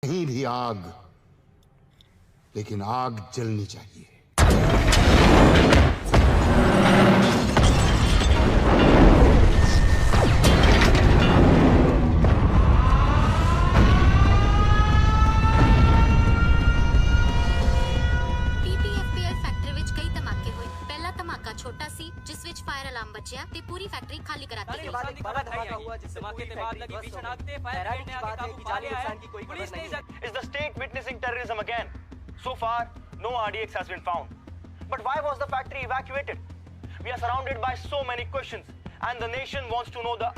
कहीं भी आग, लेकिन आग जलनी चाहिए। PPFPL फैक्ट्री विच कई धमाके हुए। पहला धमाका छोटा सी जिस विच फायर अलार्म बचिया ते पूरी फैक्ट्री खाली कराती गई। बाद एक बड़ा धमाका हुआ जिससे पूरी फैक्ट्री ध्वस्त हो गई। हैरानी की बात है कि जानी नुकसान की कोई खबर नहीं है। Is the state witnessing terrorism again? So far, no RDX has been found. But why was the factory evacuated? We are surrounded by so many questions, and the nation wants to know the.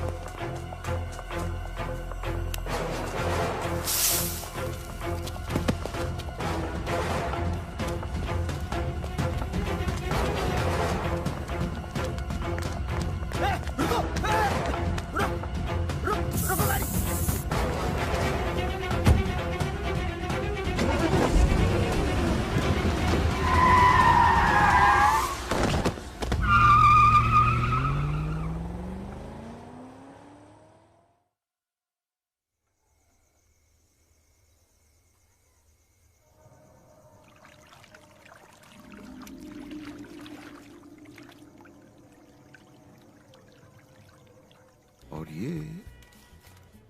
और ये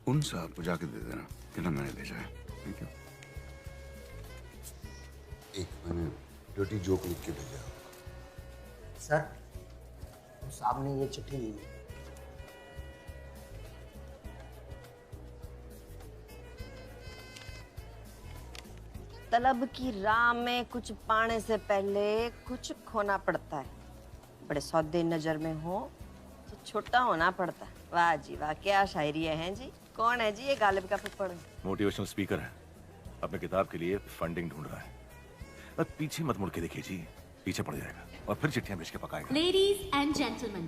उन साहब को जाके दे देना कि ना मैंने भेजा है। Thank you. मैंने डर्टी जोक लिख के भेजा। सर, साहब ने ये चिट्ठी दी। तलब की राह में कुछ पाने से पहले कुछ खोना पड़ता है। बड़े सौदे नजर में हो तो छोटा होना पड़ता है। वाह जी वाह, क्या शायरी है जी। कौन है जी ये गालिब का फुफड़? मोटिवेशनल स्पीकर है, अपने किताब के लिए फंडिंग ढूंढ रहा है। बस पीछे मत मुड़ के देखिए जी, पीछे पड़ जाएगा और फिर चिट्ठियां भेज के पकाएगा। Ladies and gentlemen,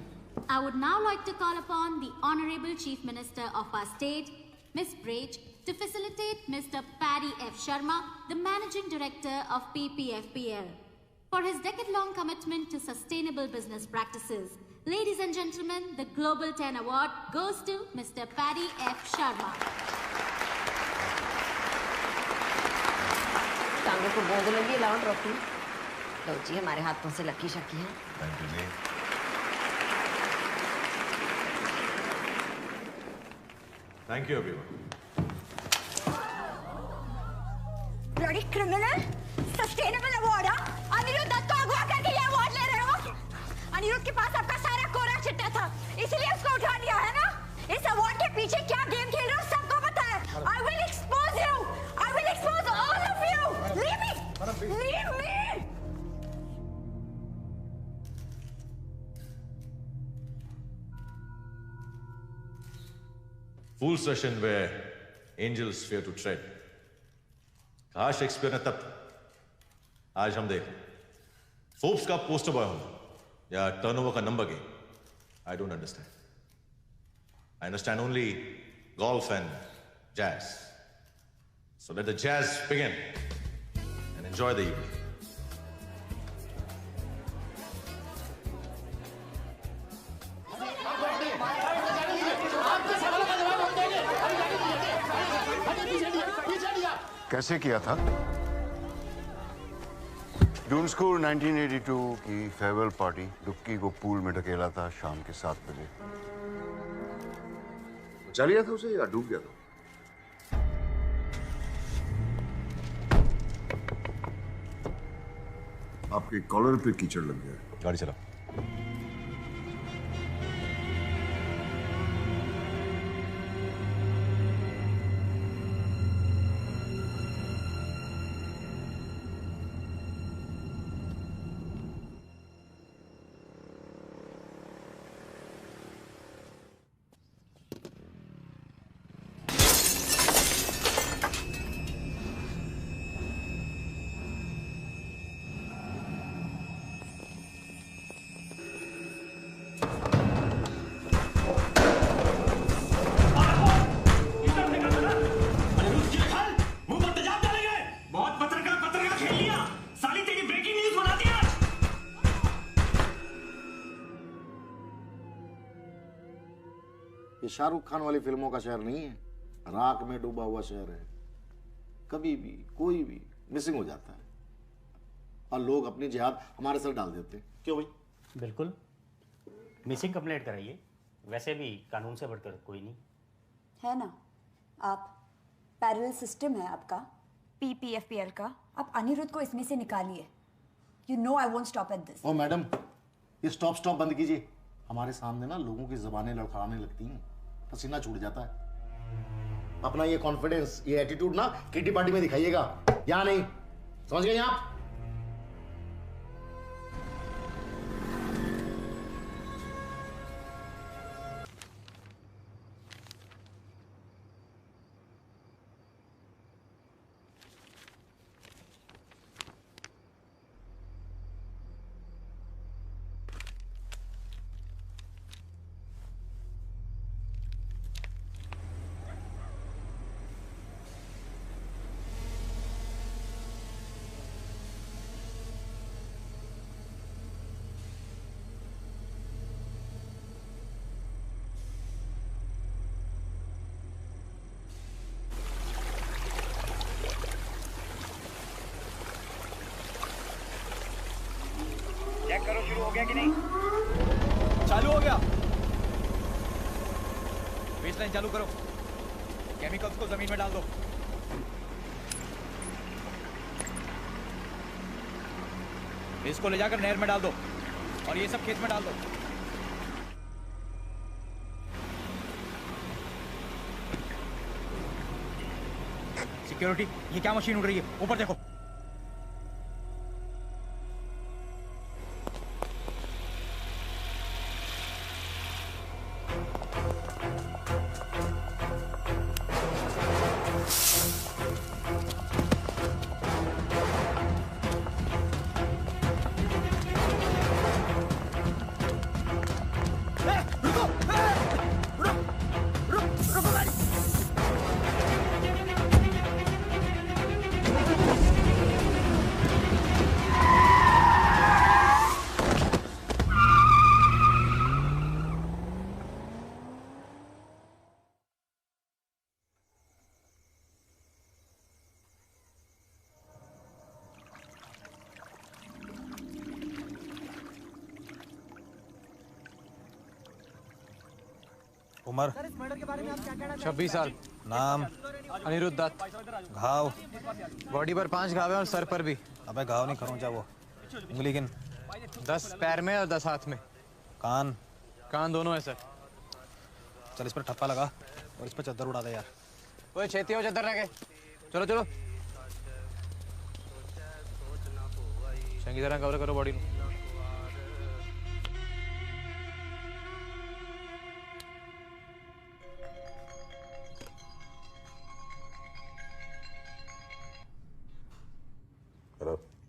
I would now like to call upon the Honorable Chief Minister of our state, Ms. Braj, to facilitate Mr. Paddy F. Sharma, the Managing Director of PPFPL, for his decade-long commitment to sustainable business practices. Ladies and gentlemen, the Global 10 Award goes to Mr. Paddy F. Sharma. टांगों को गोद लगी, लाओ trophy. लो जी, हमारे हाथों से lucky शकी है। थैंक यू जी। Thank you everyone. Bloody criminal, sustainable award. Aniruddh Dutt को अगवा करके ये अवार्ड ले रहे हो। अनिरुद्ध के पास आपका सारा कोरा चिट्टा था, इसीलिए उसको उठा लिया है ना। इस अवार्ड के पीछे क्या गेम खेल रहे हो सबको पता है। I will expose you. I will expose all of you. Leave me. Leave me. Fool session where angels fear to tread. कहा शेक्सपियर ने तब, आज हम देख फोर्ब्स का पोस्टर बॉय होना या टर्नओवर का number game. I don't understand. I understand only golf and jazz. So let the jazz begin and enjoy the evening. कैसे किया था? जून स्कूल 1982 की फेयरवेल पार्टी। डुक्की को पूल में ढकेला था शाम के 7 बजे। बचा लिया था उसे या डूब गया था? आपके कॉलर पे कीचड़ लग गया। गाड़ी चला। ये शाहरुख खान वाली फिल्मों का शहर नहीं है, राख में डूबा हुआ शहर है। कभी भी कोई भी मिसिंग हो जाता है और लोग अपनी जिहाद हमारे सर डाल देते हैं। क्यों भाई? बिल्कुल, मिसिंग कंप्लेंट कराइए, वैसे भी कानून से बढ़कर कोई नहीं है ना। आप पैरेलल सिस्टम है आपका PPFPL का, आप अनिरुद्ध को इसमें से निकालिए। You know I won't stop at this. ओ मैडम, ये स्टॉप बंद कीजिए। हमारे सामने ना लोगों की जबानें लड़खड़ाने लगती हैं, पसीना छूट जाता है। अपना ये कॉन्फिडेंस, ये एटीट्यूड ना किटी पार्टी में दिखाइएगा, या नहीं? समझ गए आप? चेक करो शुरू हो गया कि नहीं। चालू हो गया। बेसलाइन चालू करो। केमिकल्स को जमीन में डाल दो। इसको ले जाकर नहर में डाल दो और ये सब खेत में डाल दो। सिक्योरिटी, ये क्या मशीन उड़ रही है? ऊपर देखो। उम्र 26 साल। नाम अनिरुद्ध दत्त। घाव बॉडी पर 5 घाव है और सर पर भी। अबे घाव नहीं खरोंचा वो। उंगली गिन। 10 पैर में और 10 हाथ में। कान? कान दोनों है सर। चल इस पर ठप्पा लगा और इस पर चद्दर उड़ा दे यार। ओए छेती हो चद्दर लगे। चलो चलो चंगी तरह कवर करो बॉडी को।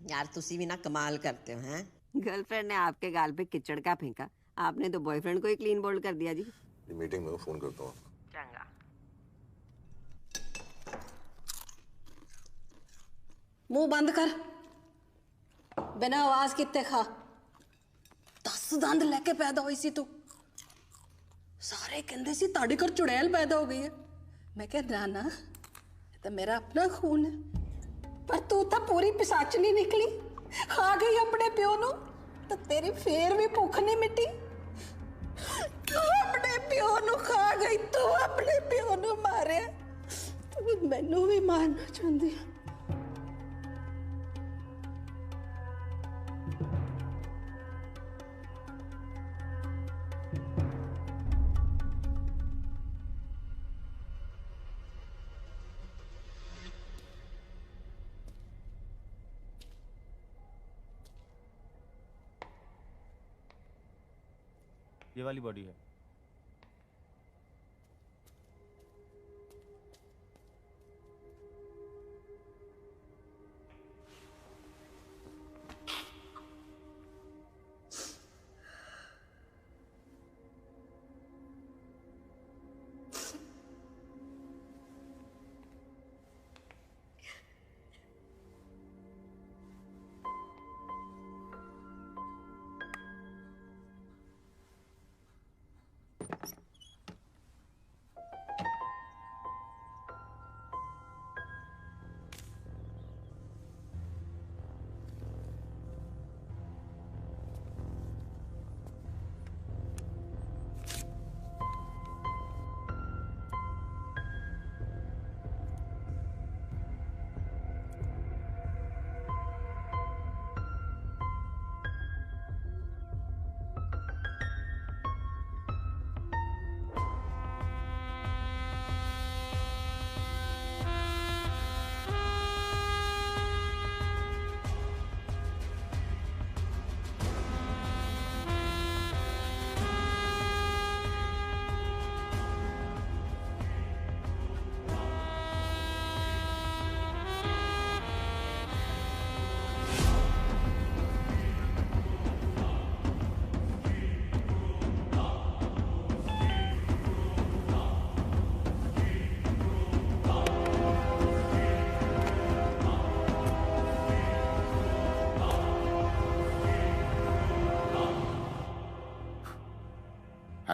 यार तुसी भी ना कमाल करते हो हैं। गर्लफ्रेंड ने आपके गाल पे किचड़ का फेंका, आपने तो बॉयफ्रेंड को ही क्लीन बोल्ड कर दिया जी। मीटिंग में फोन करता हूँ। चंगा। मुंह बंद कर, बिना आवाज कितने खा। 10 दंद लेके पैदा हुई सी तू। सारे कहते सी ताड़ी घर चुड़ैल पैदा हो गई है। मैं कह ना ये तो मेरा अपना खून है, पर तू तो पूरी पिसाचनी निकली। खा गई अपने प्यो नु तो तेरी फेर भी भुख नहीं मिटी। तू अपने प्यो नु खा गई, तू अपने प्यो नु मारे, तू मैनू भी मारना चाहती है। ये वाली बॉडी है।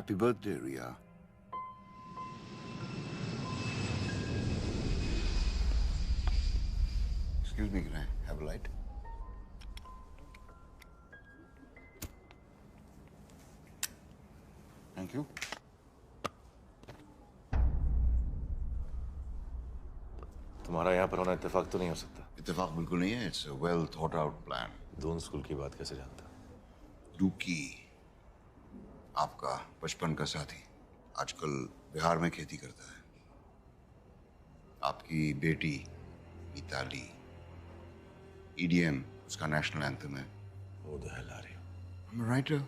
Happy birthday, Ria. Excuse me, can I have a light? Thank you. तुम्हारा यहाँ पर होना इत्तेफाक तो नहीं हो सकता। इत्तेफाक बिल्कुल नहीं है। It's a well thought out plan. दोनों स्कूल की बात कैसे जानता? डुक्की, आपका बचपन का साथी, आजकल बिहार में खेती करता है। आपकी बेटी मिताली, EDM उसका नेशनल एंथम है। Who the hell are you? I'm a writer.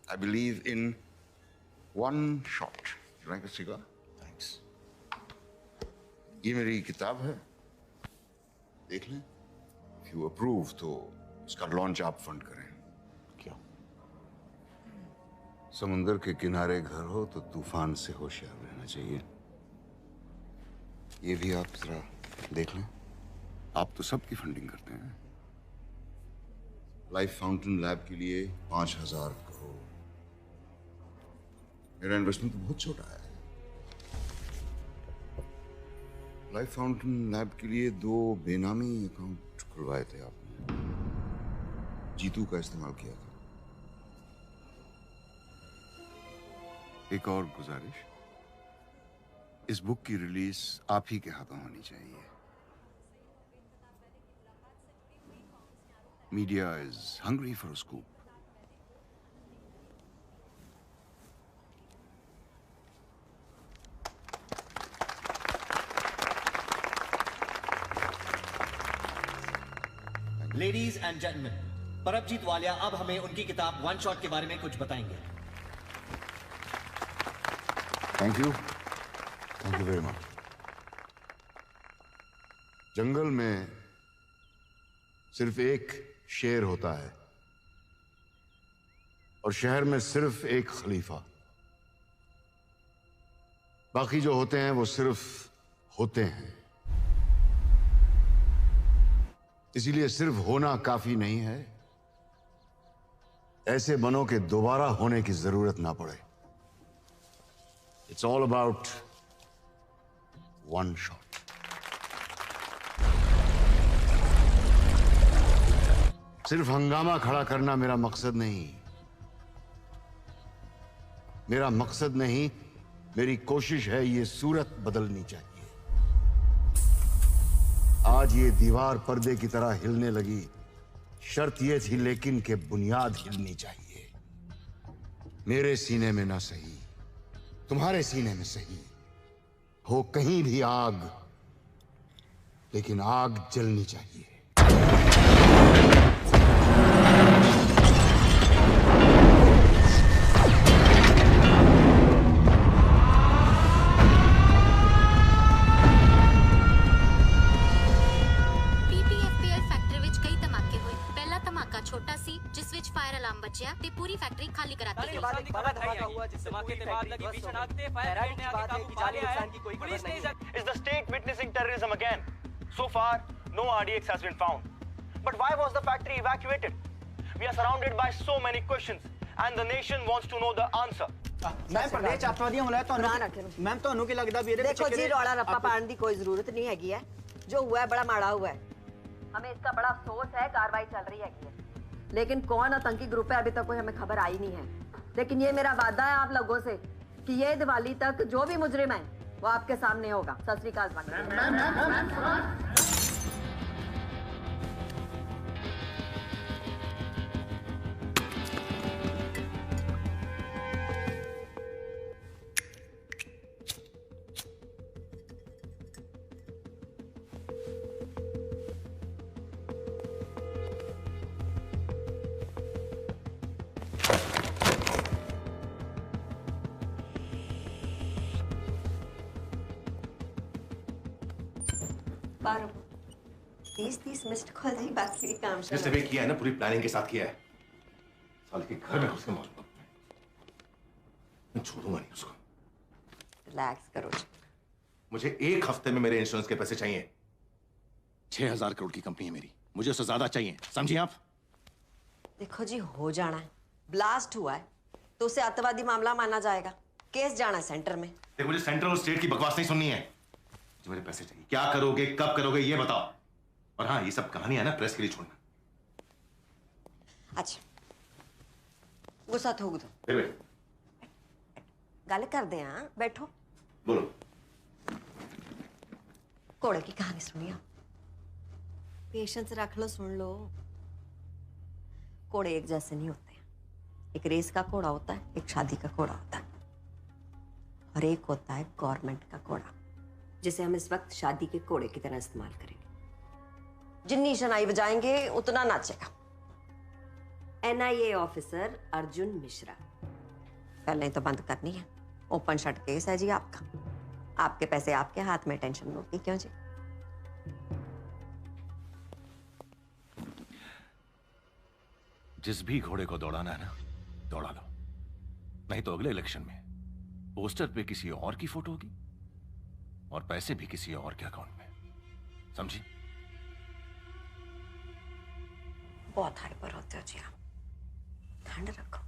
I believe in one shot. You like a cigar? Thanks. ये मेरी किताब है, देख लें। If you approve तो इसका लॉन्च आप फंड करें। क्यों? समुंदर के किनारे घर हो तो तूफान से होशियार रहना चाहिए। ये भी आप जरा देख लें। आप तो सबकी फंडिंग करते हैं। लाइफ फाउंटेन लैब के लिए 5,000 करोड़। मेरा इन्वेस्टमेंट तो बहुत छोटा है। लाइफ फाउंटेन लैब के लिए 2 बेनामी अकाउंट खुलवाए थे आपने। जीतू का इस्तेमाल किया था। एक और गुजारिश, इस बुक की रिलीज आप ही के हाथों होनी चाहिए। Media is hungry for a scoop. Ladies and gentleman, Paramjeet Walia अब हमें उनकी किताब वन शॉट के बारे में कुछ बताएंगे। Thank you very much. जंगल में सिर्फ एक शेर होता है और शहर में सिर्फ एक खलीफा। बाकी जो होते हैं वो सिर्फ होते हैं। इसीलिए सिर्फ होना काफी नहीं है, ऐसे बनो के दोबारा होने की जरूरत ना पड़े। It's all about one shot. सिर्फ हंगामा खड़ा करना मेरा मकसद नहीं। मेरा मकसद नहीं, मेरी कोशिश है ये सूरत बदलनी चाहिए। आज ये दीवार पर्दे की तरह हिलने लगी, शर्त ये थी लेकिन कि बुनियाद हिलनी चाहिए। मेरे सीने में ना सही, तुम्हारे सीने में सही, हो कहीं भी आग, लेकिन आग जलनी चाहिए। ते पूरी फैक्ट्री खाली कराती है। धमाके के बाद लगी भीषण आग से फायर ब्रिगेड ने आगे काबू पा लिया है। पुलिस ने Is the state witnessing terrorism again? So far, no RDX has been found. But why was the factory evacuated? We are surrounded by so many questions, and the nation wants to know the answer. मैं प्रदेश अत्याधिक बुलाया तो ना रखे ma'am तो अनुकी लगदा भी देखो जी, रौला रप्पा पाने की कोई जरूरत नहीं हैगी है। जो हुआ है बड़ा माड़ा हुआ है, हमें इसका बड़ा अफसोस है। कार्रवाई चल रही है, लेकिन कौन आतंकी ग्रुप है अभी तक कोई हमें खबर आई नहीं है। लेकिन ये मेरा वादा है आप लोगों से कि ये दिवाली तक जो भी मुजरिम है वो आपके सामने होगा। सत श्री अकाल। बारह 30 मिस्ड कॉल जी, बाकी भी काम जिसने भी किया है ना पूरी प्लानिंग के साथ किया है। साले के घर में उसके मौजूद मैं छोड़ूंगा नहीं उसको। रिलैक्स करो जी। मुझे 1 हफ्ते में मेरे इंश्योरेंस के पैसे चाहिए। 6,000 करोड़ की कंपनी है मेरी, मुझे उससे ज्यादा चाहिए, समझिए आप? देखो जी, हो जाना है। ब्लास्ट हुआ है, तो उसे अतवादी मामला माना जाएगा। केस जाना सेंटर में। देखो, मुझे सेंट्रल और स्टेट की बकवास नहीं सुननी है। जो मेरे पैसे चाहिए, क्या करोगे, कब करोगे, ये बताओ। और हाँ, ये सब कहानी है ना, प्रेस के लिए छोड़ना। अच्छा, गुस्सा थोक दो। गल कर दे। हाँ, बैठो। बोलो। घोड़े की कहानी सुनिए। पेशेंस रख लो, सुन लो। घोड़े एक जैसे नहीं होते। एक रेस का घोड़ा होता है, एक शादी का घोड़ा होता है, और एक होता है गवर्नमेंट का घोड़ा, जिसे हम इस वक्त शादी के घोड़े की तरह इस्तेमाल करेंगे। जितनी शनाई बजाएंगे उतना नाचेगा। NIA officer Arjun Mishra. पहले ही तो बंद करनी है। ओपन शट केस है जी आपका। आपके पैसे आपके हाथ में, टेंशन लो कि क्यों जी। जिस भी घोड़े को दौड़ाना है ना, दौड़ा लो। नहीं तो अगले इलेक्शन में पोस्टर पे किसी और की फोटो होगी और पैसे भी किसी और के अकाउंट में। समझी? बहुत हाइपर होते हो जी आप। ठंड रखो,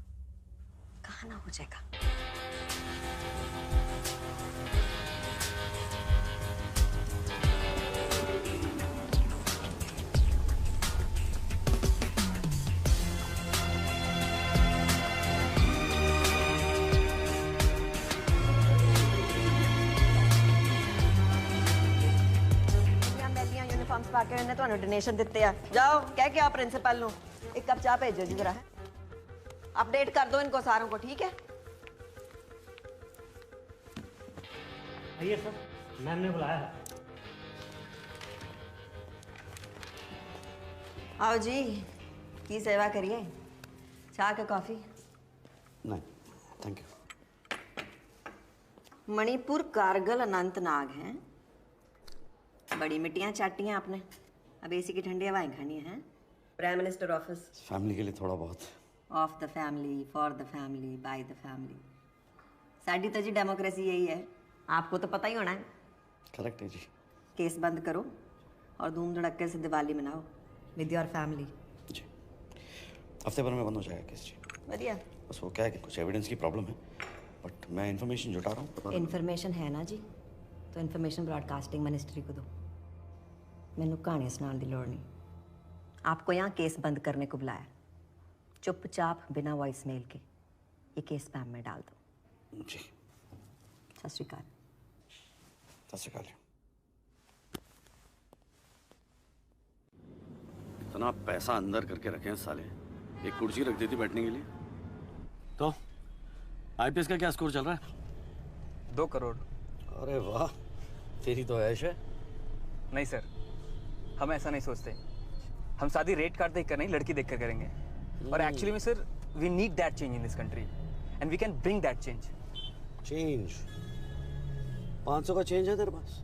कहा ना हो जाएगा। पाके उन्हें तो डोनेशन दिते आ। जाओ कह के आप प्रिंसिपल नो एक कप चाय भेजो जी जरा। अपडेट कर दो इनको सारों को, ठीक है? आइए सर, मैम ने बुलाया है। आओ जी, की सेवा करिए। चाय का कॉफी? नहीं, थैंक यू। मणिपुर, कारगिल, अनंतनाग हैं। बड़ी मिट्टियां चाटी हैं आपने। अब एसी की ठंडी हवाएं खानी है। Prime minister office. फैमिली के लिए थोड़ा बहुत। Of the family, for the family, by the family. साडी तो जी डेमोक्रेसी यही है, आपको तो पता ही होना है। करेक्ट है जी। केस बंद करो और धूम धड़क्के से दिवाली मनाओ विद योर फैमिली। जी, हफ्ते भर में बंद हो जाएगा केस जी। बढ़िया। बस वो क्या है कि कुछ एविडेंस की प्रॉब्लम है, बट मैं इन्फॉर्मेशन जुटा रहा हूँ। इन्फॉर्मेशन है ना जी, तो इन्फॉर्मेशन ब्रॉडकास्टिंग मिनिस्ट्री को दो। मैनू कहानियां सुनाने की लोड़ नहीं। आपको यहाँ केस बंद करने को बुलाया। चुपचाप बिना वॉइस मेल के ये केस स्पैम में डाल दो जी। सत श्री अकाल। सत श्री अकाल। इतना पैसा अंदर करके रखे हैं साले, एक कुर्सी रख देती बैठने के लिए। तो IPS का क्या स्कोर चल रहा है? 2 करोड़। अरे वाह, तेरी तो ऐश है। नहीं सर, हम ऐसा नहीं सोचते। हम शादी रेट कार्ड देखकर नहीं, लड़की देखकर करेंगे। और एक्चुअली में sir, we need that change in this country and we can bring that change. Change? 500 का चेंज है तेरे पास?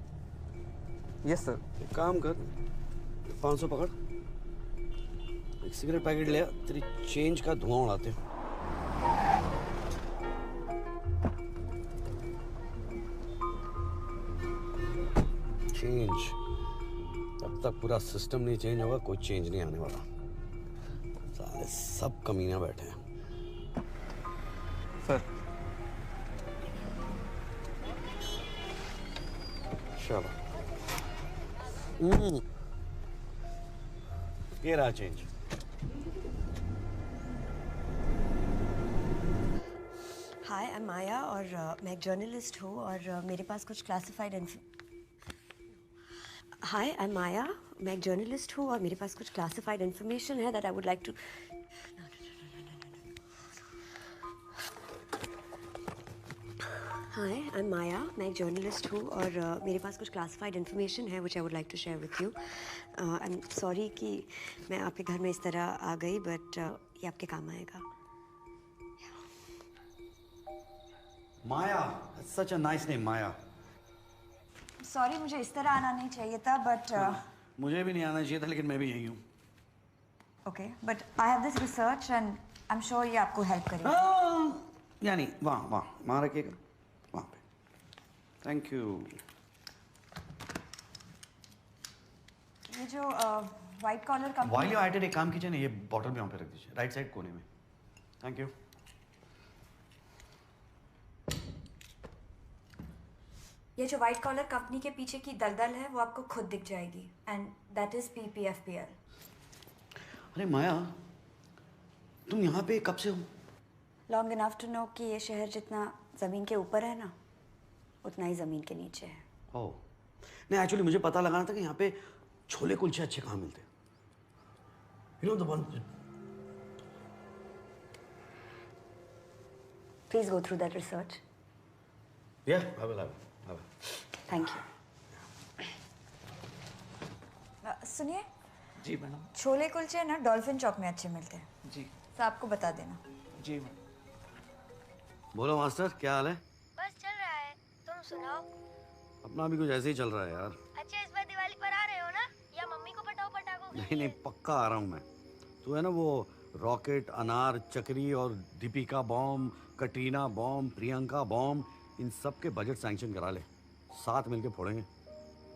Yes sir. एक काम कर, 500 पकड़, एक सिगरेट पैकेट ले आ, तेरी चेंज का धुआं उड़ाते हो। चेंज, जब तक पूरा सिस्टम नहीं चेंज होगा कोई चेंज नहीं आने वाला। सारे सब कमीना बैठे हैं। सर चलो, ये रहा चेंज। हाय, आई एम माया और मैं एक जर्नलिस्ट हूँ और मेरे पास कुछ क्लासिफाइड इन्फॉर्मेशन है that I would like to. Hi, I am Maya, मैं एक जर्नलिस्ट हूँ और मेरे पास कुछ क्लासिफाइड इन्फॉर्मेशन है which I would like to share with you. I am sorry कि मैं आपके घर में इस तरह आ गई, बट ये आपके काम आएगा। Maya, such a nice name, Maya. Sorry, मुझे इस तरह आना नहीं चाहिए था, बट मुझे भी नहीं आना चाहिए था, लेकिन मैं भी यही हूँ। Okay, but I have this research and I am sure ये आपको हेल्प करेगा। यानी वहाँ रखिएगा, वहाँ पे। Thank you. ये जो white collar company. While you at it, एक काम कीजिए ना, ये बॉटल भी वहाँ पे रख दीजिए, राइट साइड कोने में। Thank you. ये जो व्हाइट कॉलर कंपनी के पीछे की दलदल है वो आपको खुद दिख जाएगी एंड दैट इज PPFPL। अरे माया, तुम यहाँ पे कब से हो? लॉन्ग इनफ टू नो कि ये शहर जितना ज़मीन के ऊपर है ना उतना ही ज़मीन के नीचे है। ओह नहीं, एक्चुअली मुझे पता लगाना था कि यहाँ पे छोले कुलचे अच्छे कहाँ मिलते हैं। You know the one. Please go through that research. Yeah, I will. Thank you. सुनिए जी मैडम। छोले कुलचे ना डॉल्फिन चौक में अच्छे मिलते हैं जी। तो आपको बता देना। जी मैडम। बोलो मास्टर, क्या हाल है? बस चल रहा है, तुम सुनाओ। अपना भी कुछ ऐसे ही चल रहा है यार। अच्छा इस बार दिवाली पर आ रहे हो ना, या मम्मी को पटाओ पटाखों के नहीं लिए? नहीं, पक्का आ रहा हूँ मैं। तू है ना वो रॉकेट, अनार, चक्री और Deepika bomb, Katrina bomb, Priyanka bomb, इन सब के बजट सैंक्शन करा ले, साथ मिलके फोड़ेंगे,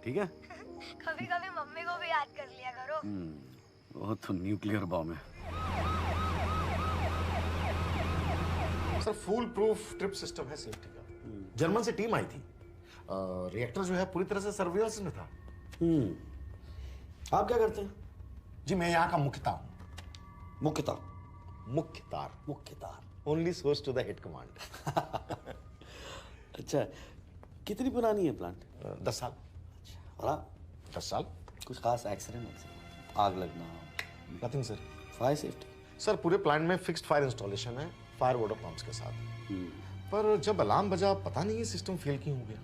ठीक है? कभी कभी मम्मी को भी याद कर लिया करो। वो तो न्यूक्लियर बॉम्ब है। Sir full proof trip system है सेफ्टी का। जर्मन से टीम आई थी। रिएक्टर जो है पूरी तरह से सर्विलेंस में था। आप क्या करते हैं? जी मैं यहाँ का Mukhtar. Mukhtar only source to the head command. अच्छा, कितनी पुरानी है प्लांट? 10 साल। अच्छा, और आप? 10 साल। कुछ खास एक्सीडेंट, आग लगना? Nothing sir. Fire safety? Sir पूरे प्लांट में फिक्स्ड फायर इंस्टॉलेशन है, फायर वाटर पंप्स के साथ। पर जब अलार्म बजा पता नहीं ये सिस्टम फेल क्यों हो गया।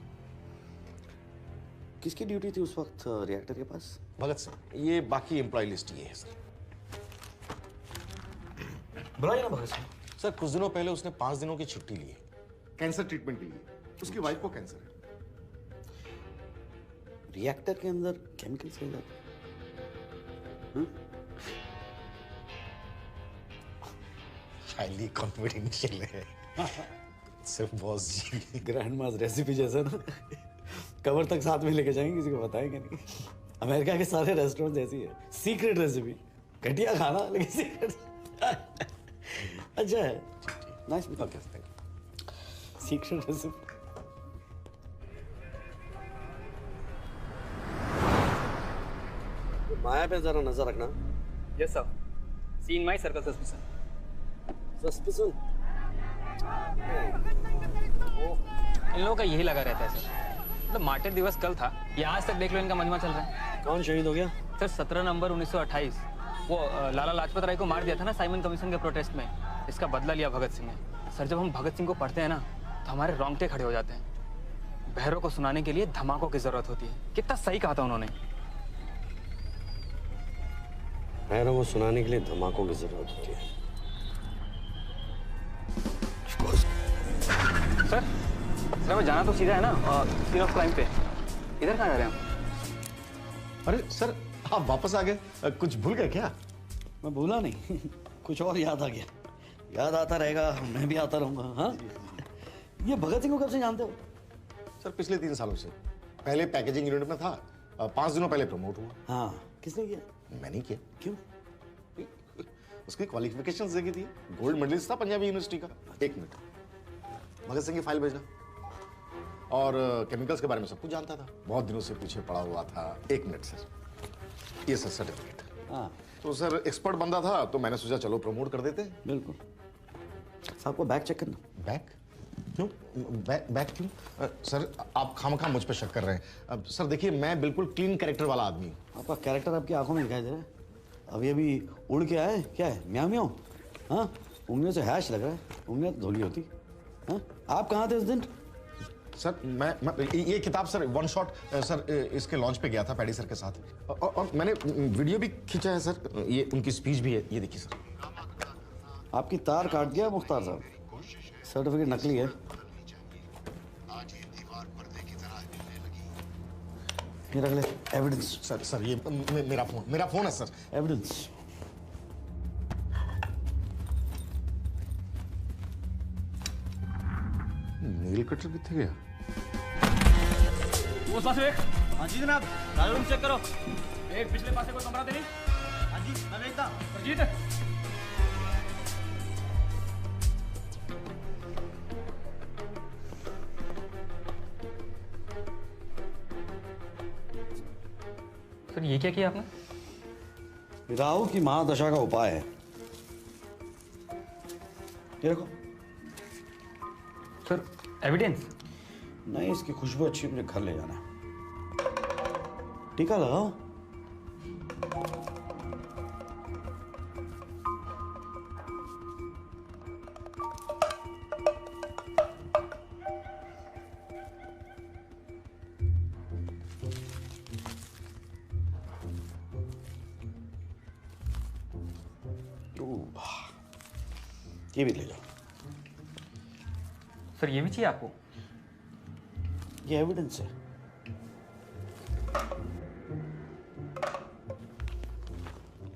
किसकी ड्यूटी थी उस वक्त रिएक्टर के पास? भगत सिंह। ये बाकी एम्प्लॉय लिस्ट ये है सर। बुलाइए ना भगत सिंह। सर कुछ दिनों पहले उसने 5 दिनों की छुट्टी ली है कैंसर ट्रीटमेंट के लिए। उसकी वाइफ को कैंसर है। रिएक्टर के अंदर केमिकल्स रह जाते हैं? हाईली कॉन्फिडेंशियल है। सिर्फ बॉस जी। ग्रैंड मास रेसिपी जैसा ना, कवर तक साथ में लेके जाएंगे, किसी को बताएंगे नहीं। अमेरिका के सारे रेस्टोरेंट ऐसी है, सीक्रेट रेसिपी, घटिया खाना लेकिन सीक्रेट। अच्छा है, nice. Okay thank you. Secret recipe. Maya पे जरा नजर रखना। Yes sir. See in my circle suspicion. इन लोगों का यही लगा रहता है सर। मतलब मार्टिर दिवस कल था, ये आज तक देख लो इनका मजमा चल रहा है। कौन शहीद हो गया? सर 17 नवंबर 1928 वो लाला लाजपत राय को मार दिया था ना साइमन कमीशन के प्रोटेस्ट में। इसका बदला लिया भगत सिंह ने। सर जब हम भगत सिंह को पढ़ते हैं ना तो हमारे रोंगटे खड़े हो जाते हैं। बहरों को सुनाने के लिए धमाकों की जरूरत होती है। कितना सही कहा था उन्होंने। बहरों को सुनाने के लिए धमाकों की जरूरत होती है। सर मैं जाना तो सीधा है ना सीन ऑफ क्राइम पे। इधर कहाँ जा रहे हैं हम? अरे सर आप वापस आ गए, कुछ भूल गए क्या? मैं भूला नहीं, कुछ और याद आ गया। याद आता रहेगा, मैं भी आता रहूंगा। हाँ, ये भगत सिंह को कब से जानते हो? सर पिछले 3 सालों से। पहले पैकेजिंग यूनिट में था, 5 दिनों पहले प्रमोट हुआ। हाँ, किसने किया? मैंने किया। क्यों? उसकी क्वालिफिकेशंस देखी थी, गोल्ड मेडलिस्ट था पंजाबी यूनिवर्सिटी का। 1 मिनट, भगत सिंह की फाइल भेजना। और केमिकल्स के बारे में सब कुछ जानता था, बहुत दिनों से पीछे पड़ा हुआ था। 1 मिनट सर, ये सर सर्टिफिकेट। हाँ तो सर एक्सपर्ट बंदा था तो मैंने सोचा चलो प्रमोट कर देते। बिल्कुल। साहब को बैग चेक करना। बैग क्यों? बैग क्यों? सर आप खामखा मुझ पर शक कर रहे हैं। सर देखिए मैं बिल्कुल क्लीन कैरेक्टर वाला आदमी हूँ। आपका कैरेक्टर आपकी आंखों में दिखाई दे रहा है। अभी अभी उड़ के आए, क्या है? म्याऊ म्याऊ। हाँ, उंगलियों से हैश लग रहा है, उंगलियां तो धोली होती। हाँ, आप कहाँ थे उस दिन? सर मैं ये किताब सर 1 शॉट सर इसके लॉन्च पे गया था पैडी सर के साथ। और मैंने वीडियो भी खींचा है सर, ये उनकी स्पीच भी है, ये देखिए सर। आपकी तार काट दिया मुख्तार साहब, सर्टिफिकेट नकली है। ये रख ले एविडेंस। सर ये मेरा फोन है सर। एविडेंस। नेल कटर कितने गया? वो साथ एक। हाँ जी जनाब, गाड़ी रूम चेक करो। एक पिछले पासे कोई कमरा तो नहीं? हाँ जी मैं देखता। जीत सर ये क्या किया आपने? राहु की महादशा का उपाय है, ये देखो। Sir evidence? नहीं, इसकी खुशबू अच्छी, मुझे घर ले जाना है। टीका लगाओ। ये भी ले जाओ। सर ये भी चाहिए आपको? ये एविडेंस है।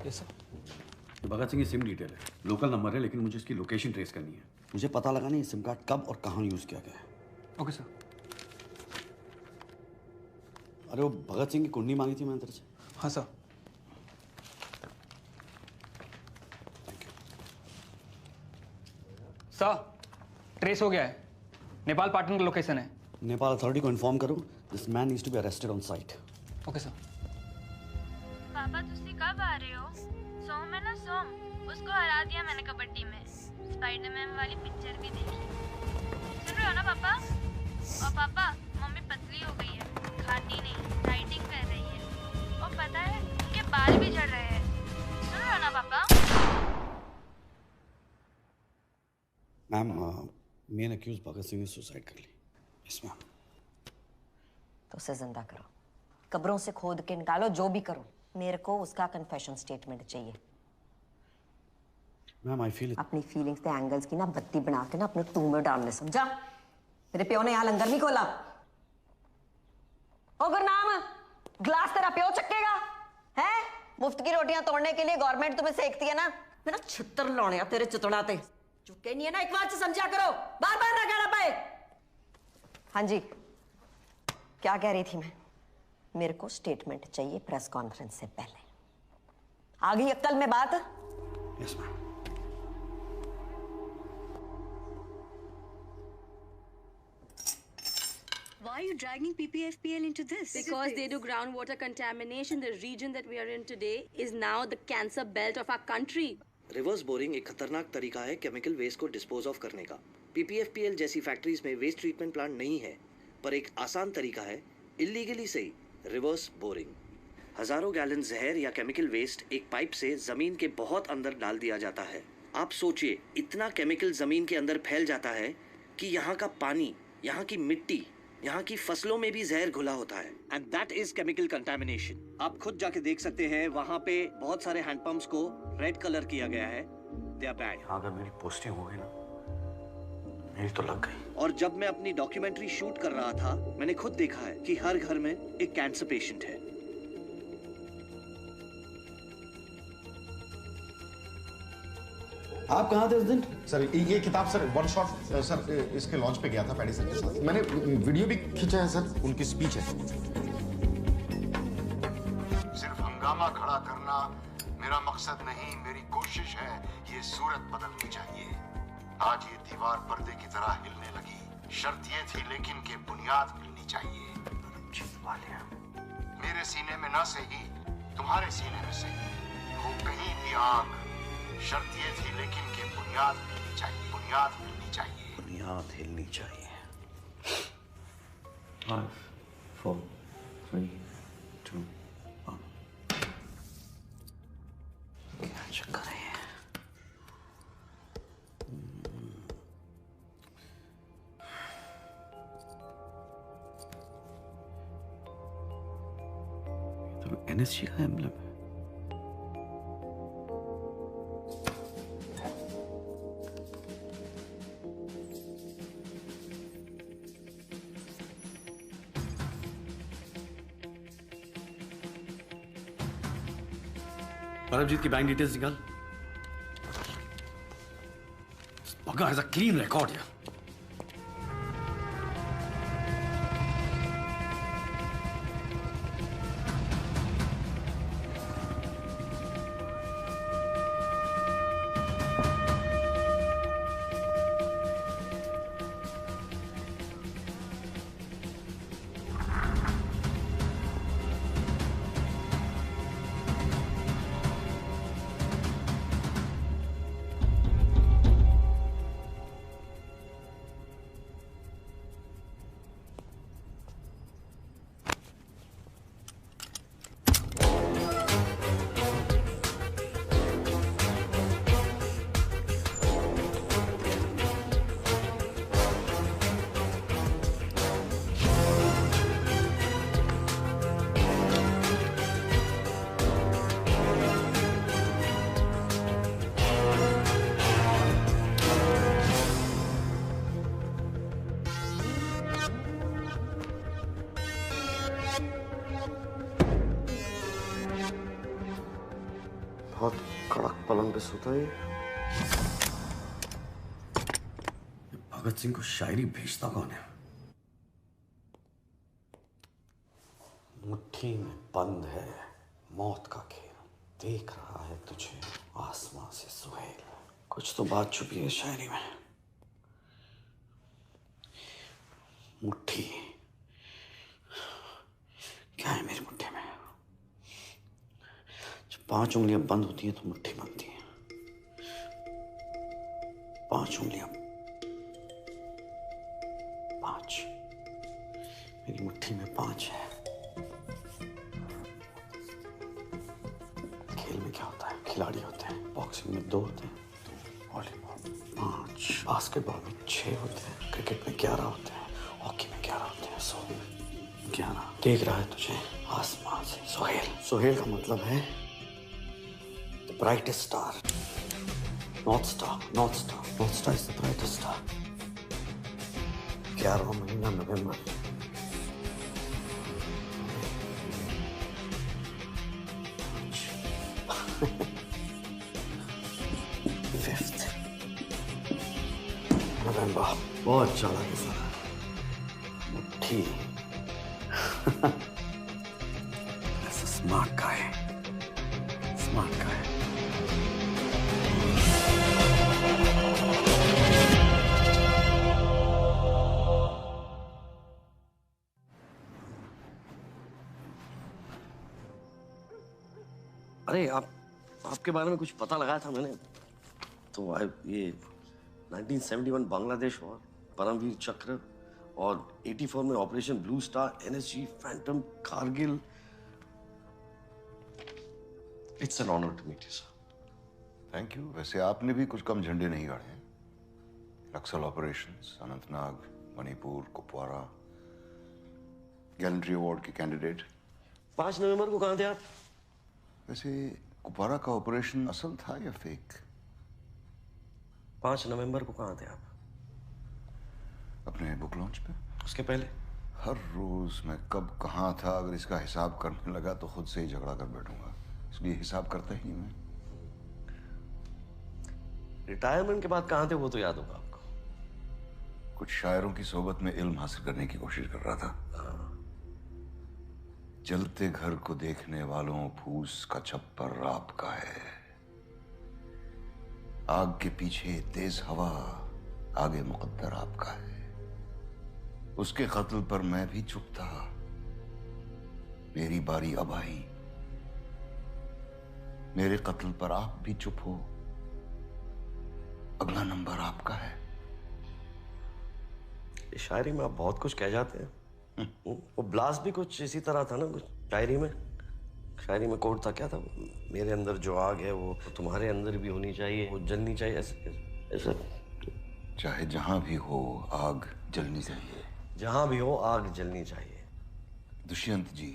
Yes sir. ये भगत सिंह की सिम डिटेल है, लोकल नंबर है, लेकिन मुझे इसकी लोकेशन ट्रेस करनी है। मुझे पता लगाना है सिम कार्ड कब और कहाँ यूज किया गया है। Okay sir. अरे वो भगत सिंह की कुंडली मांगी थी मैंने तेरे से। हाँ सर। सर ट्रेस हो गया है, नेपाल पाटन का लोकेशन है। नेपाल अथॉरिटी को इन्फॉर्म करो, this man needs to be arrested on site. Okay sir. पापा तुसी कब आ रहे हो? सोम है ना, सोम, उसको हरा दिया मैंने कबड्डी में। स्पाइडरमैन वाली पिक्चर भी देखी। सुन रहे हो ना पापा? और पापा मम्मी पतली हो गई है, खाती नहीं, डाइटिंग कर रही है, और पता है उनके बाल भी झड़ रहे हैं। सुन रहे हो ना पापा? Ma'am, main accused Bhagat Singh ने सुसाइड कर ली। Yes ma'am. तो उसे जिंदा करो, कब्रों से खोद के निकालो, जो भी करो, मेरे को उसका कन्फेशन स्टेटमेंट चाहिए। मैम आई फील अपनी फीलिंग्स के एंगल्स की ना बत्ती बना के ना अपने तू में डालने, समझा? मेरे प्यो ने यहाँ लंगर नहीं खोला। ओ गुरनाम, ग्लास तेरा प्यो चक्केगा है? मुफ्त की रोटियां तोड़ने के लिए गवर्नमेंट तुम्हें सेकती है ना। मेरा छितर लाने तेरे चितड़ा ते चुके नहीं है ना, एक बार से समझा करो, बार बार ना कहना पाए। हाँ जी, क्या कह रही थी मैं? मेरे को स्टेटमेंट चाहिए प्रेस कॉन्फ्रेंस से पहले। आ गई अक्ल में बात? Yes ma'am. Why are you dragging PPFPL into this? Because they do groundwater contamination. The region that we are in today is now the cancer belt of our country. Reverse boring एक खतरनाक तरीका है chemical waste को dispose of करने का। पीपीएफपीएल जैसी factories में waste treatment plant नहीं है, पर एक आसान तरीका है इलीगली सही रिवर्स बोरिंग। हजारों गैलन जहर या केमिकल वेस्ट एक पाइप से जमीन के बहुत अंदर डाल दिया जाता है। आप सोचिए, इतना केमिकल जमीन के अंदर फैल जाता है कि यहाँ का पानी, यहाँ की मिट्टी, यहाँ की फसलों में भी जहर घुला होता है। And that is chemical contamination. आप खुद जाके देख सकते हैं, वहाँ पे बहुत सारे हैंडपंप्स को रेड कलर किया गया है। They are bad. अगर मेरी पोस्टिंग हो गई ना, मेरी तो लग गई। और जब मैं अपनी डॉक्यूमेंट्री शूट कर रहा था, मैंने खुद देखा है कि हर घर में एक कैंसर पेशेंट है। आप कहाँ थे उस दिन? सर ये किताब सर वन शॉट सर इसके लॉन्च पे गया था पैडी सर के साथ। मैंने वीडियो भी खींचा है सर, उनकी स्पीच है। सिर्फ हंगामा खड़ा करना मेरा मकसद नहीं, मेरी कोशिश है ये सूरत बदलनी चाहिए। आज ये दीवार पर्दे की तरह हिलने लगी, शर्त ये थी लेकिन के बुनियाद हिलनी चाहिए। मेरे सीने में ना सही, तुम्हारे सीने में सही, वो कहीं भी आग। शर्त ये थी लेकिन के बुनियाद हिलनी चाहिए, बुनियाद हिलनी चाहिए, बुनियाद हिलनी चाहिए। 5 4 3 2 1। क्या चक्कर है? तो एनएसजी का एम्ब्लम है। परमजीत की बैंक डिटेल्स निकाल। Bugger has a clean record here. बहुत कड़क पलंग पे सोता है। भगत सिंह को शायरी भेजता कौन है? मुट्ठी में बंद है मौत का खेल, देख रहा है तुझे आसमां से सुहेल। कुछ तो बात छुपी है शायरी में। मुट्ठी क्या है मेरी मुट्ठी में? जब 5 उंगलियां बंद होती हैं तो मुट्ठी बनती है। 5 उंगलियां, 5, मेरी मुट्ठी में 5 है। खेल में क्या होता है? खिलाड़ी होते हैं, बॉक्सिंग में 2 होते हैं, वॉलीबॉल 5, बास्केटबॉल में 6 होते हैं, क्रिकेट में 11 होते हैं, हॉकी में 11 होते हैं, 11। देख रहा है तुझे आसमान से सुहेल। सुहेल का मतलब है the brightest star, north star. North star, north star is the brightest star. 11वां महीना नवंबर। नवंबर बहुत चालाक है सारा। मुट्ठी That's a smart guy. Smart guy. अरे आपके बारे में कुछ पता लगाया था मैंने, तो ये 1971 बांग्लादेश वॉर, परमवीर चक्र, और 84 में operation blue star, NSG, Phantom, Kargil. It's an honour to meet you sir. Thank you. वैसे आपने भी कुछ कम झंडे नहीं गाड़े हैं। Naxal operations, Anantnag, Manipur, Kupwara, gallantry award के कैंडिडेट। 5 नवंबर को कहाँ थे आप? वैसे कुपवारा का ऑपरेशन असल था या फेक? 5 नवंबर को कहाँ थे आप? अपने बुक लॉन्च पे। उसके पहले? हर रोज मैं कब कहाँ था अगर इसका हिसाब करने लगा तो खुद से ही झगड़ा कर बैठूंगा, इसलिए हिसाब करता ही नहीं मैं। रिटायरमेंट के बाद कहाँ थे वो तो याद होगा आपको। कुछ शायरों की सोबत में इल्म हासिल करने की कोशिश कर रहा था। जलते घर को देखने वालों फूस का छप्पर आपका है। आग के पीछे तेज हवा, आगे मुकद्दर आपका है। उसके कत्ल पर मैं भी चुप था, मेरी बारी अब आई। मेरे कत्ल पर आप भी चुप हो, अगला नंबर आपका है। इस शायरी में आप बहुत कुछ कह जाते हैं। वो ब्लास्ट भी कुछ इसी तरह था ना, कुछ शायरी में। शायरी में कोट था, क्या था? मेरे अंदर जो आग है वो तुम्हारे अंदर भी होनी चाहिए, वो जलनी चाहिए। ऐसा चाहे जहां भी हो आग जलनी चाहिए। जहां भी हो आग जलनी चाहिए। दुष्यंत जी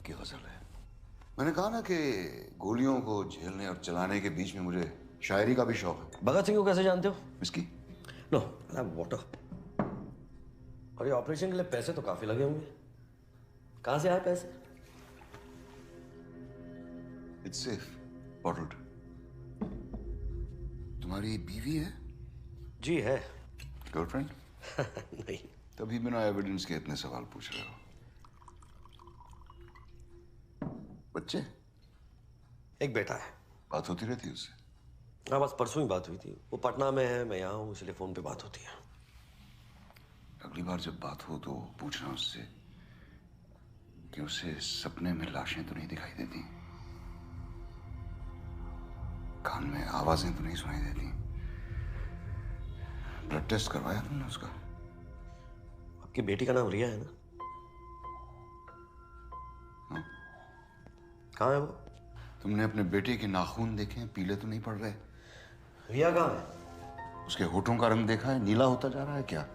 की गजल है। मैंने कहा ना कि गोलियों को झेलने और चलाने के बीच में मुझे शायरी का भी शौक है। भगत सिंह को कैसे जानते हो? विस्की? No, water. और ये ऑपरेशन के लिए पैसे तो काफी लगे होंगे, कहां से आए पैसे? It's safe, bottled. तुम्हारी बीवी है? जी है। गर्लफ्रेंड? नहीं। तभी बिना एविडेंस के इतने सवाल पूछ रहे हो। बच्चे? एक बेटा है। बात होती रहती है उससे? हाँ, बस परसों ही बात हुई थी। वो पटना में है, मैं यहाँ हूँ, इसलिए फोन पे बात होती है। अगली बार जब बात हो तो पूछना उससे कि उसे सपने में लाशें तो नहीं दिखाई देती, कान में आवाजें तो नहीं सुनाई देती। ब्लड टेस्ट करवाया तुमने उसका? आपकी बेटी का नाम रिया है ना? हाँ। कहाँ है वो? तुमने अपने बेटे के नाखून देखे हैं? पीले तो नहीं पड़ रहे? रिया कहाँ है? उसके होठों का रंग देखा है? नीला होता जा रहा है क्या?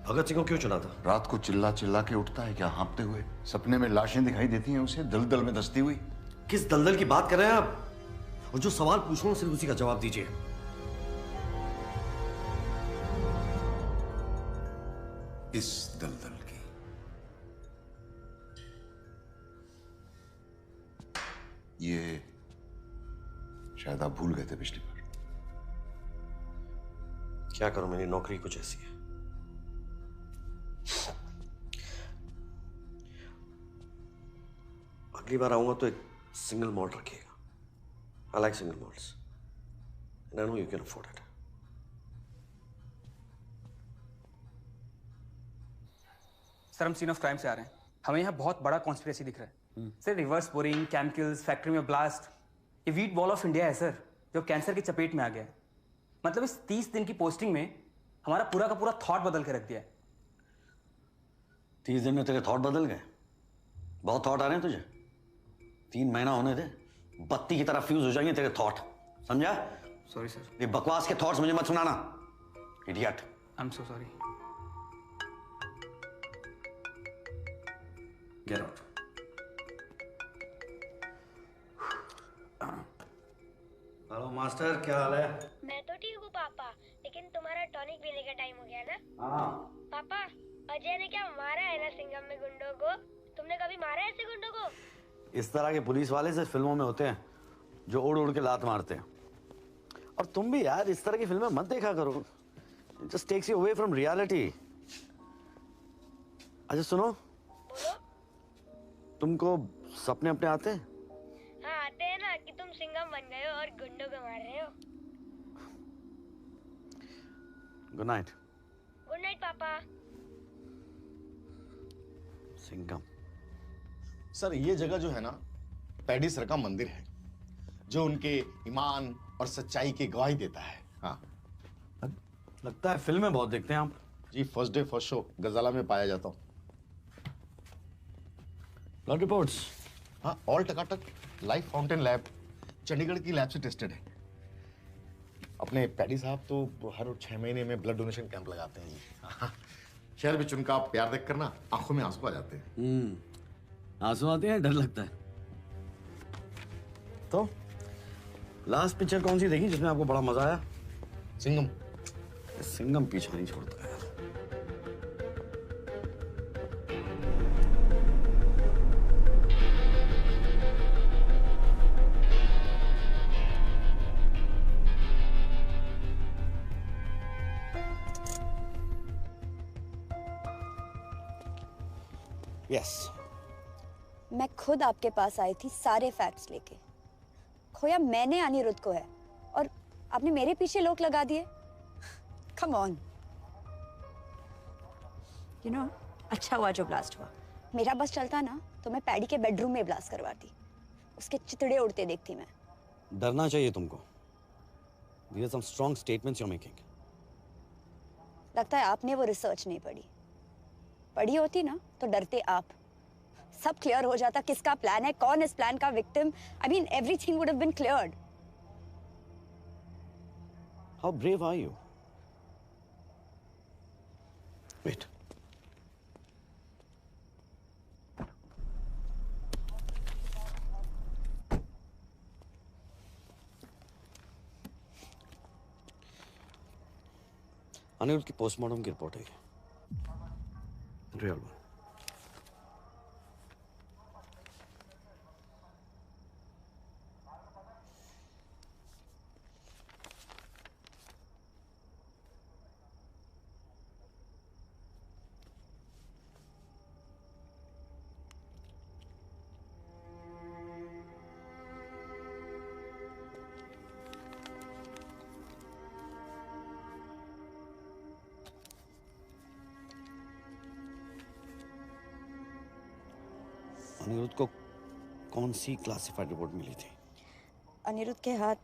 भगत सिंह को क्यों चुना था? रात को चिल्ला चिल्ला के उठता है क्या हाँपते हुए? सपने में लाशें दिखाई देती हैं उसे दलदल में धंसती हुई। किस दलदल की बात कर रहे हैं आप? और जो सवाल पूछ रहा हूं सिर्फ उसी का जवाब दीजिए। इस दलदल की। ये शायद आप भूल गए थे पिछली बार। क्या करूं, मेरी नौकरी कुछ ऐसी है। अगली बार आऊंगा तो एक सिंगल मॉल्ट रखिएगा। I like single malts and I know you can afford it. Sir हम सीन ऑफ क्राइम से आ रहे हैं। हमें यहाँ बहुत बड़ा कॉन्स्पिरेसी दिख रहा है sir. Reverse boring, chemicals, factory में ब्लास्ट। ये वीट बॉल ऑफ इंडिया है सर, जो कैंसर की चपेट में आ गया है। मतलब इस 30 दिन की पोस्टिंग में हमारा पूरा का पूरा थॉट बदल के रख दिया है। 30 दिन में तेरे थॉट बदल गए? बहुत थॉट आ रहे हैं तुझे। 3 महीना होने दे, बत्ती की तरह फ्यूज हो जाएंगे तेरे थॉट, समझा? Sorry sir. ये बकवास के थॉट्स मुझे मत सुनाना, idiot. I am so sorry. Get out. Hello master, क्या हाल है? मैं तो ठीक हूँ पापा, लेकिन तुम्हारा टॉनिक पीने का टाइम हो गया ना। हाँ। पापा, अजय ने क्या मारा है ना सिंघम में गुंडों को? तुमने कभी मारा है ऐसे गुंडों को? इस तरह के पुलिस वाले सिर्फ फिल्मों में होते हैं, जो उड़ उड़ के लात मारते हैं। और तुम भी यार इस तरह की फिल्में मत देखा करो, it just takes you away from reality. अच्छा सुनो, तुमको सपने अपने आते हैं? हाँ आते हैं ना, कि तुम सिंघम बन गए हो और गुंडों को मार रहे हो। Good night. गुड नाइट पापा। सिंघम। सर ये जगह जो है ना, पैडी सर का मंदिर है, जो उनके ईमान और सच्चाई की गवाही देता है। हाँ, लगता है फिल्में बहुत देखते हैं आप। जी, फर्स्ट डे फर्स्ट शो गजाला में पाया जाता हूँ। Blood reports? हाँ, ऑल टकाटक। लाइफ फाउंटेन लैब चंडीगढ़ की लैब से टेस्टेड है। अपने पैडी साहब तो हर 6 महीने में ब्लड डोनेशन कैंप लगाते हैं जी। हाँ, शहर में उनका प्यार देख कर ना आंखों में आंसू आ जाते हैं। आंसू आते हैं, डर लगता है। तो लास्ट पिक्चर कौन सी देखी जिसमें आपको बड़ा मजा आया? सिंघम। सिंघम पीछा नहीं छोड़ता है। यस मैं खुद आपके पास आई थी सारे फैक्ट्स लेके। खोया मैंने अनिरुद्ध को है और आपने मेरे पीछे लोग लगा दिए। Come on. यू नो, अच्छा हुआ जो ब्लास्ट हुआ। मेरा बस चलता ना तो मैं पैडी के बेडरूम में ब्लास्ट करवाती, उसके चितड़े उड़ते देखती मैं। डरना चाहिए तुमको। These are some strong statements you're making. लगता है आपने वो रिसर्च नहीं पढ़ी। पढ़ी होती ना तो डरते आप। सब क्लियर हो जाता, किसका प्लान है, कौन इस प्लान का victim. I mean, everything would have been cleared. How brave are you? Wait. Aniruddh की पोस्टमार्टम की रिपोर्ट है ये। Real one. अनिरुद्ध को कौन सी क्लासिफाइड रिपोर्ट मिली थी? अनिरुद्ध के हाथ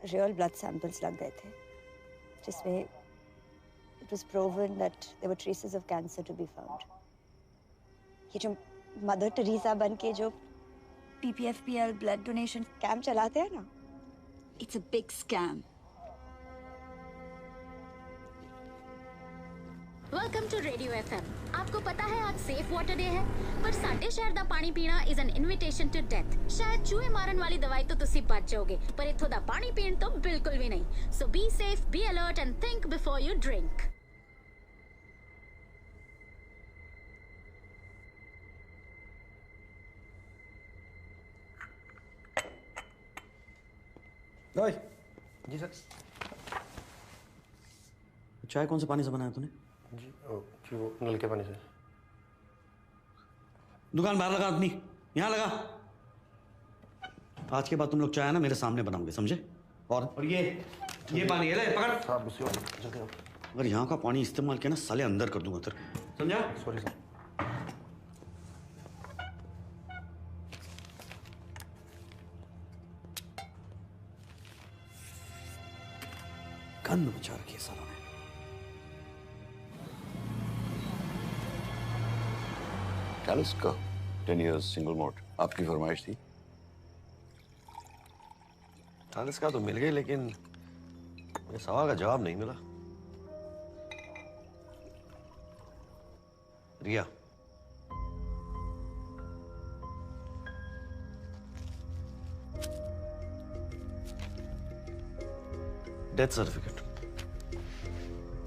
रियल ब्लड सैंपल्स लग गए थे, जिसमें it was proven that there were traces of cancer to be found. ये जो मदर टेरेसा बन के जो PPFPL ब्लड डोनेशन कैंप चलाते हैं ना, it's a big scam. Welcome to radio FM। आपको पता है आज सेफ वाटर डे है, पर साडे शहर दा पानी पीना is an invitation to death. शायद चूहे मारन वाली दवाई तो तुसी बच जाओगे, पर इथों दा पानी पीण तो बिल्कुल भी नहीं। So be safe, be alert and think before you drink. ओए, जी सर। चाय कौन से पानी से बनाया तूने? जी वो नल के पानी से। दुकान बाहर लगा अपनी, यहाँ लगा। आज के बाद तुम लोग चाय ना मेरे सामने बनाओगे, समझे? और ये पानी है, ले पकड़। साहब गुस्से हो जल्दी आओ। अगर यहाँ का पानी इस्तेमाल किया ना साले अंदर कर दूंगा तेरे, समझा? Sorry sir. गंद मचा रखी है सालों ने। Talisker, 10 years single malt. आपकी फरमाइश थी? Talisker तो मिल गई, लेकिन ये सवाल का जवाब नहीं मिला। रिया, डेथ सर्टिफिकेट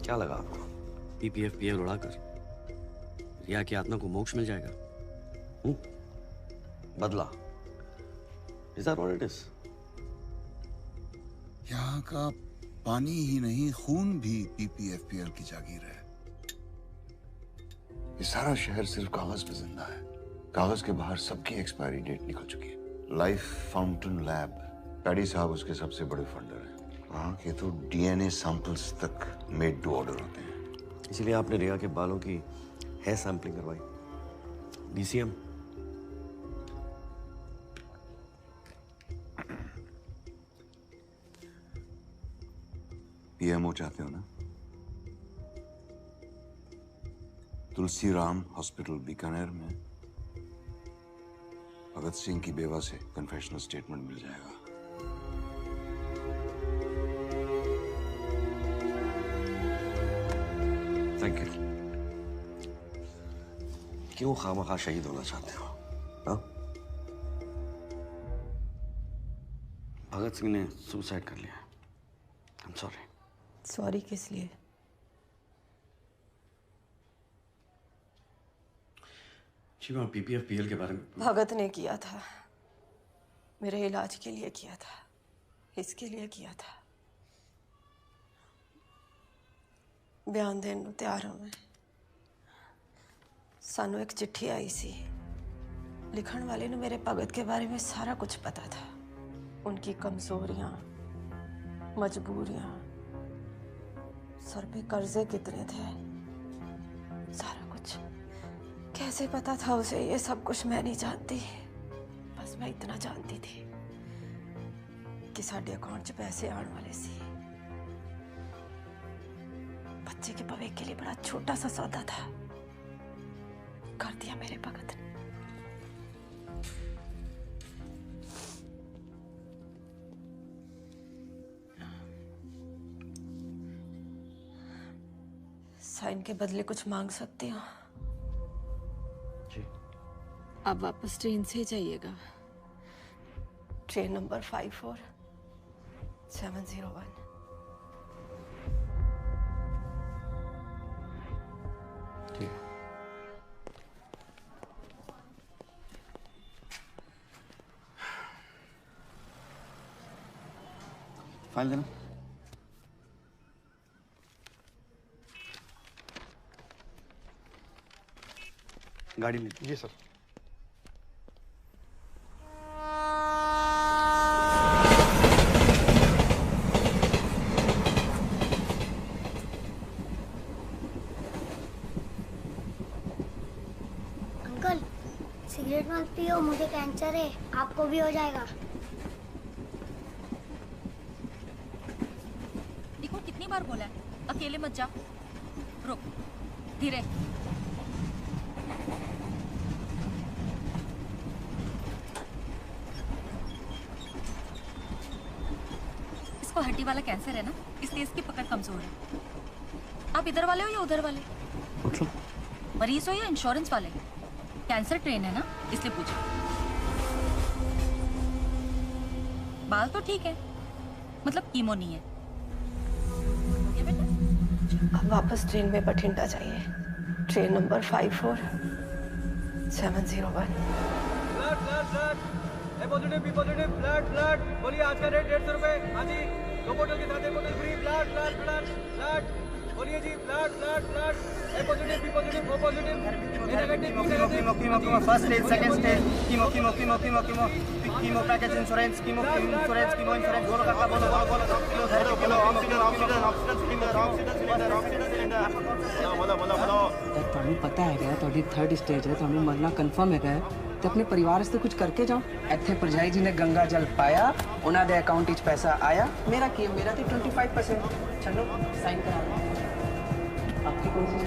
क्या लगा आपको? PPFPL उड़ाकर रिया की आत्मा को मोक्ष मिल जाएगा। बदला, is that what it is? यहाँ का पानी ही नहीं, खून भी PPFPL की जागीर है। ये सारा शहर सिर्फ कागज पे जिंदा है। कागज के बाहर सबकी एक्सपायरी डेट निकल चुकी है। लाइफ फाउंटेन लैब, पैडी साहब उसके सबसे बड़े फंडर हैं। वहाँ के तो DNA सैंपल्स तक मेड टू ऑर्डर होते हैं। इसीलिए आपने रिया के बालों की हेयर सैंपलिंग करवाई। DCM PMO चाहते हो ना? तुलसी राम हॉस्पिटल बीकानेर में भगत सिंह की बेवा से कन्फेशनल स्टेटमेंट मिल जाएगा। Thank you. क्यों खामखा शहीद होना चाहते हो? हाँ? भगत सिंह ने सुसाइड कर लिया। I'm sorry। सॉरी किस लिए? जी मैं PPFPL के बारे में। भगत ने किया था, मेरे इलाज के लिए किया था, इसके लिए किया था। बयान देने ਨੂੰ ਤਿਆਰ ਹਾਂ ਮੈਂ। ਸਾਨੂੰ एक चिट्ठी आई सी। लिखण वाले ने मेरे भगत के बारे में सारा कुछ पता था। उनकी कमजोरियां, मजबूरियां, सर पे कर्जे कितने थे, सारा कुछ। कैसे पता था उसे ये सब कुछ? मैं नहीं जानती। बस मैं इतना जानती थी कि साडे अकाउंट च पैसे आने वाले सी। बच्चे के भविष्य के लिए बड़ा छोटा सा सौदा था, कर दिया मेरे भगत ने। साइन के बदले कुछ मांग सकती हूँ? आप वापस ट्रेन से ही जाइएगा। Train number 54701। ठीक है। फाइल देना। गाड़ी ले। जी सर। अंकल, सिगरेट मत पियो, मुझे कैंसर है, आपको भी हो जाएगा। देखो कितनी बार बोला है, अकेले मत जा। रुक, धीरे। इसको हड्डी वाला कैंसर है ना, इसलिए इसकी पकड़ कमजोर है। आप इधर वाले हो या उधर वाले? मरीज हो या इंश्योरेंस वाले? कैंसर ट्रेन है ना, इसलिए पूछो। बाल तो ठीक है, मतलब कीमो नहीं है। अब वापस ट्रेन में बठिंडा जाइए। Train number 54701। Sir sir sir, A positive B positive blood blood बोलिए आज का रेट 150 रुपए। हाँ जी 2 बोतल के साथ 1 बोतल free blood blood blood blood बोलिए जी blood blood blood A positive B positive O positive A negative B negative first stage second stage chemo chemo chemo chemo chemo chemo package insurance chemo insurance chemo insurance बोलो काका बोलो बोलो बोलो oxygen oxygen oxygen cylinder oxygen cylinder oxygen cylinder बोलो बोलो बोलो ਤੁਹਾਨੂੰ ਪਤਾ ਹੈਗਾ ਤੁਹਾਡੀ ਥਰਡ ਸਟੇਜ ਹੈ ਤੁਹਾਨੂੰ ਮਰਨਾ ਕਨਫਰਮ ਹੈਗਾ ਤੇ ਆਪਣੇ ਪਰਿਵਾਰ ਵਾਸਤੇ ਕੁਝ ਕਰਕੇ ਜਾਓ ਇੱਥੇ ਪਰਜਾਈ ਜੀ ਨੇ ਗੰਗਾ ਜਲ ਪਾਇਆ ਉਹਨਾਂ ਦੇ ਅਕਾਊਂਟ ਵਿੱਚ ਪੈਸਾ ਆਇਆ ਮੇਰਾ ਕੀ ਮੇਰਾ ਤੇ 25% ਚਲੋ ਸਾਈਨ ਕਰਾ ਲਓ आपकी कौन सी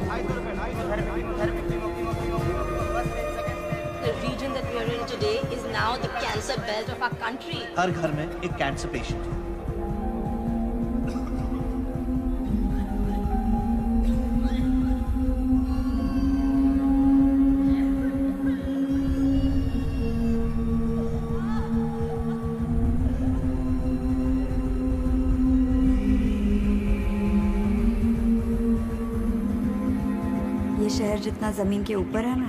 The region that we are in today is now the cancer belt of our country. हर घर में एक कैंसर पेशेंट है। ये शहर जितना जमीन के ऊपर है ना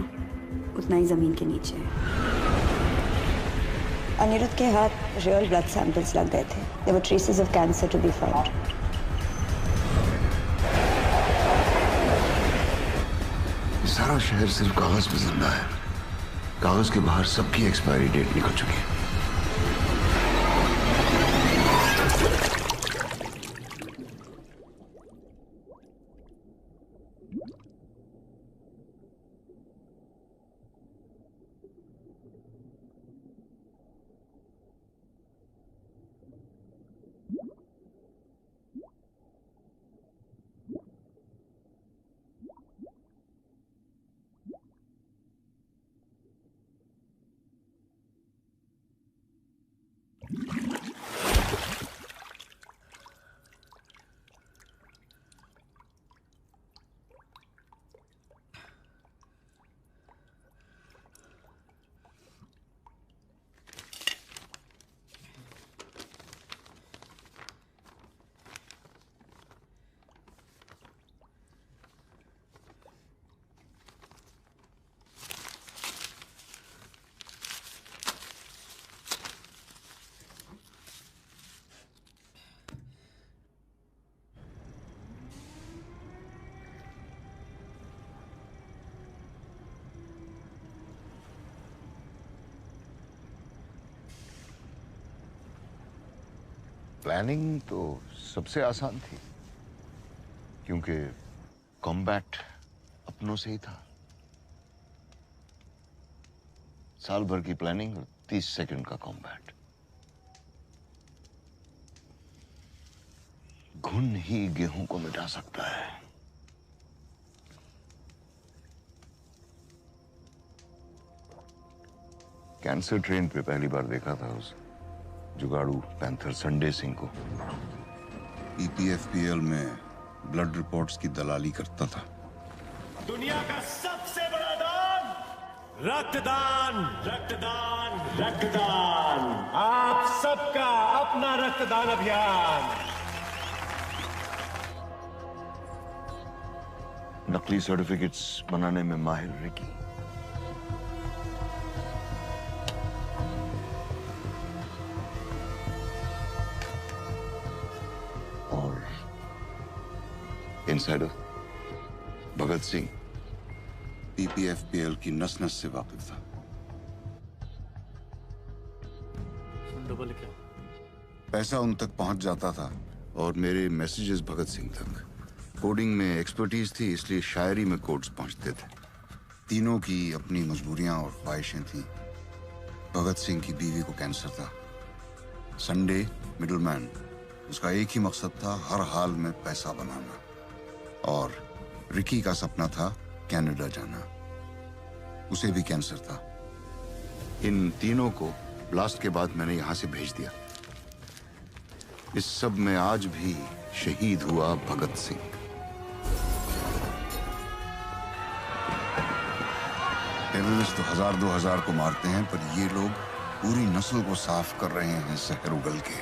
उतना ही जमीन के नीचे है। अनिरुद्ध के हाथ रियल ब्लड सैंपल्स लग गए थे। There were traces of cancer to be found. सारा शहर सिर्फ कागज पे जिंदा है। कागज के बाहर सबकी एक्सपायरी डेट निकल चुकी है। प्लानिंग तो सबसे आसान थी क्योंकि कॉम्बैट अपनों से ही था। साल भर की प्लानिंग और 30 सेकंड का कॉम्बैट। घुन ही गेहूं को मिटा सकता है। कैंसर ट्रेन पे पहली बार देखा था उस जुगाड़ू पैंथर संडे सिंह को। EPFPL में ब्लड रिपोर्ट्स की दलाली करता था। दुनिया का सबसे बड़ा दान रक्तदान रक्तदान रक्तदान। आप सबका अपना रक्तदान अभियान। नकली सर्टिफिकेट्स बनाने में माहिर Ricky. Insider Bhagat Singh PPFPL की नस नस से वाकिफ था। पैसा उन तक पहुंच जाता था और मेरे मैसेजेस भगत सिंह तक। कोडिंग में एक्सपर्टीज थी इसलिए शायरी में कोड्स पहुंचते थे। तीनों की अपनी मजबूरियां और ख्वाहिशें थीं। भगत सिंह की बीवी को कैंसर था। संडे मिडलमैन, उसका एक ही मकसद था हर हाल में पैसा बनाना। और रिकी का सपना था कनाडा जाना, उसे भी कैंसर था। इन तीनों को ब्लास्ट के बाद मैंने यहां से भेज दिया। इस सब में आज भी शहीद हुआ भगत सिंह। टेररिस्ट तो 1000-2000 को मारते हैं पर ये लोग पूरी नस्ल को साफ कर रहे हैं जहर उगल के।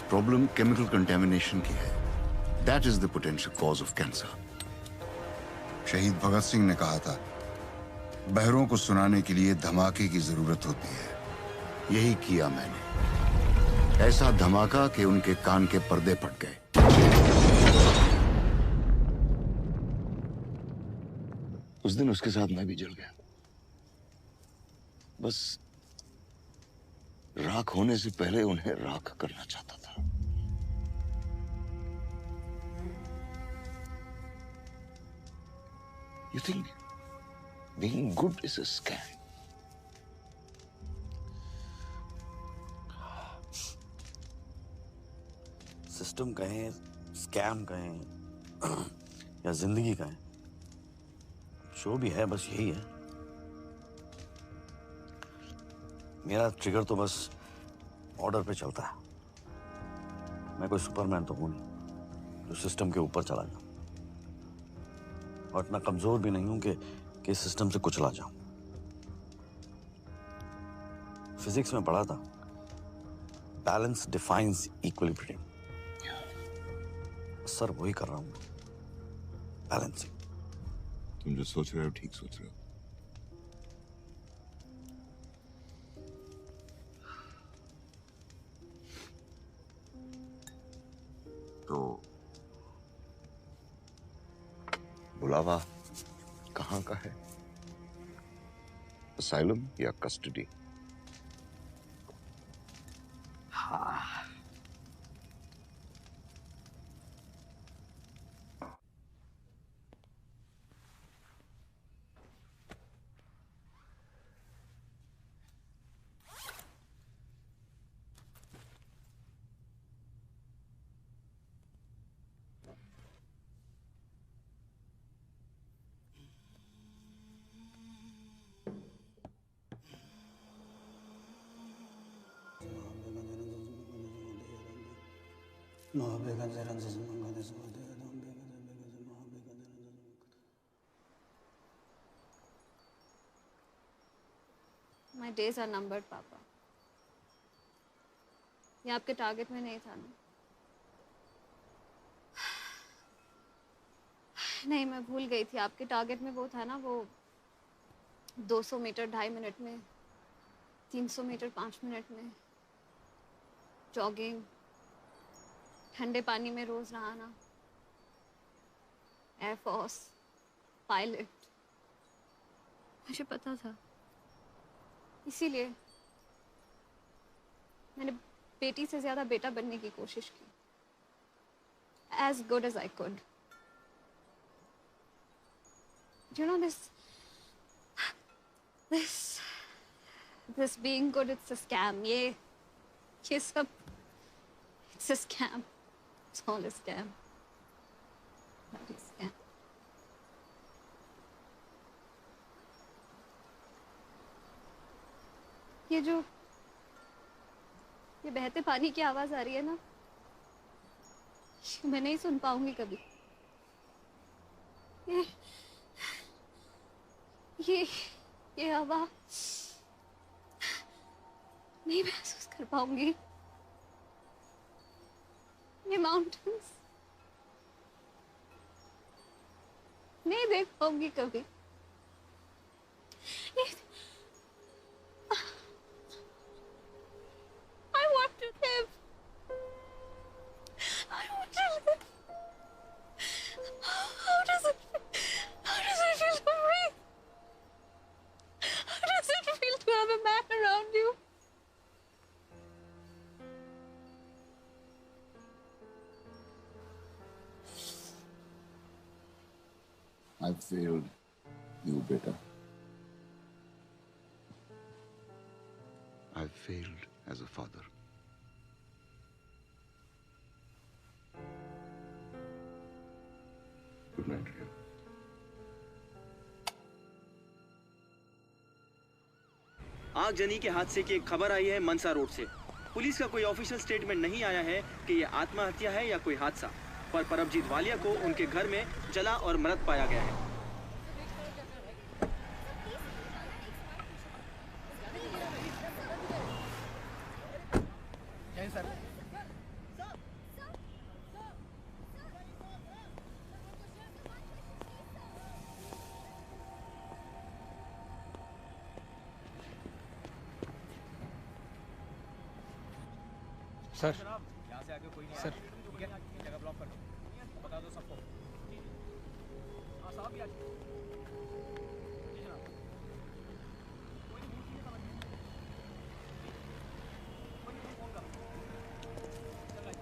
प्रॉब्लम केमिकल कंटेमिनेशन की है। That is the potential cause of cancer. शहीद भगत सिंह ने कहा था, बहरों को सुनाने के लिए धमाके की जरूरत होती है, यही किया मैंने। ऐसा धमाका कि उनके कान के पर्दे फट गए। उस दिन उसके साथ मैं भी जल गया। बस राख होने से पहले उन्हें राख करना चाहता था। You think being good is a scam? System कहें, स्कैम कहें या जिंदगी कहें, जो भी है बस यही है। मेरा ट्रिगर तो बस ऑर्डर पे चलता है। मैं कोई सुपरमैन तो हूं नहीं जो सिस्टम के ऊपर चला जाऊं, और इतना कमजोर भी नहीं हूं कि सिस्टम से कुचला जाऊं। फिजिक्स में पढ़ा था, बैलेंस डिफाइंस इक्विलिब्रियम। सर वही कर रहा हूं, बैलेंसिंग। तुम जो सोच रहे हो ठीक सोच रहे हो। तो बुलावा कहाँ का है? असाइलम या कस्टडी? हाँ, My days are numbered, पापा। ये आपके टारगेट में नहीं था ना? नहीं, मैं भूल गई थी। आपके टारगेट में वो था ना, वो 200 मीटर 2.5 मिनट में, 300 मीटर 5 मिनट में, जॉगिंग, ठंडे पानी में रोज नहाना, एयरफोर्स, पायलट। मुझे पता था, इसीलिए मैंने बेटी से ज्यादा बेटा बनने की कोशिश की, as good as I could. You know, this being good, it's a scam. ये सब, it's a scam. It's all a scam. Bloody scam. ये बहते पानी की आवाज आ रही है ना, मैं नहीं सुन पाऊंगी कभी। ये आवाज नहीं महसूस कर पाऊंगी। ये माउंटेन्स नहीं देख पाऊंगी कभी। I want to live. I want to live. How does it feel to breathe? How does it feel to have a man around you? I failed you, beta. I failed as a father. Good night, Ria. आगजनी के हादसे की एक खबर आई है मनसा road से। Police का कोई ऑफिशियल स्टेटमेंट नहीं आया है कि ये आत्महत्या है या कोई हादसा, पर परमजीत वालिया को उनके घर में जला और मृत पाया गया है। सर यहाँ से आगे कोई नहीं सर। ठीक है, ये जगह ब्लॉक कर दो, बता दो सबको। हाँ साहब भी आ जाइए। जी जनाब। कोई नहीं, ठीक है, समझ गए। कोई नहीं, फोन करो। चल रहा है।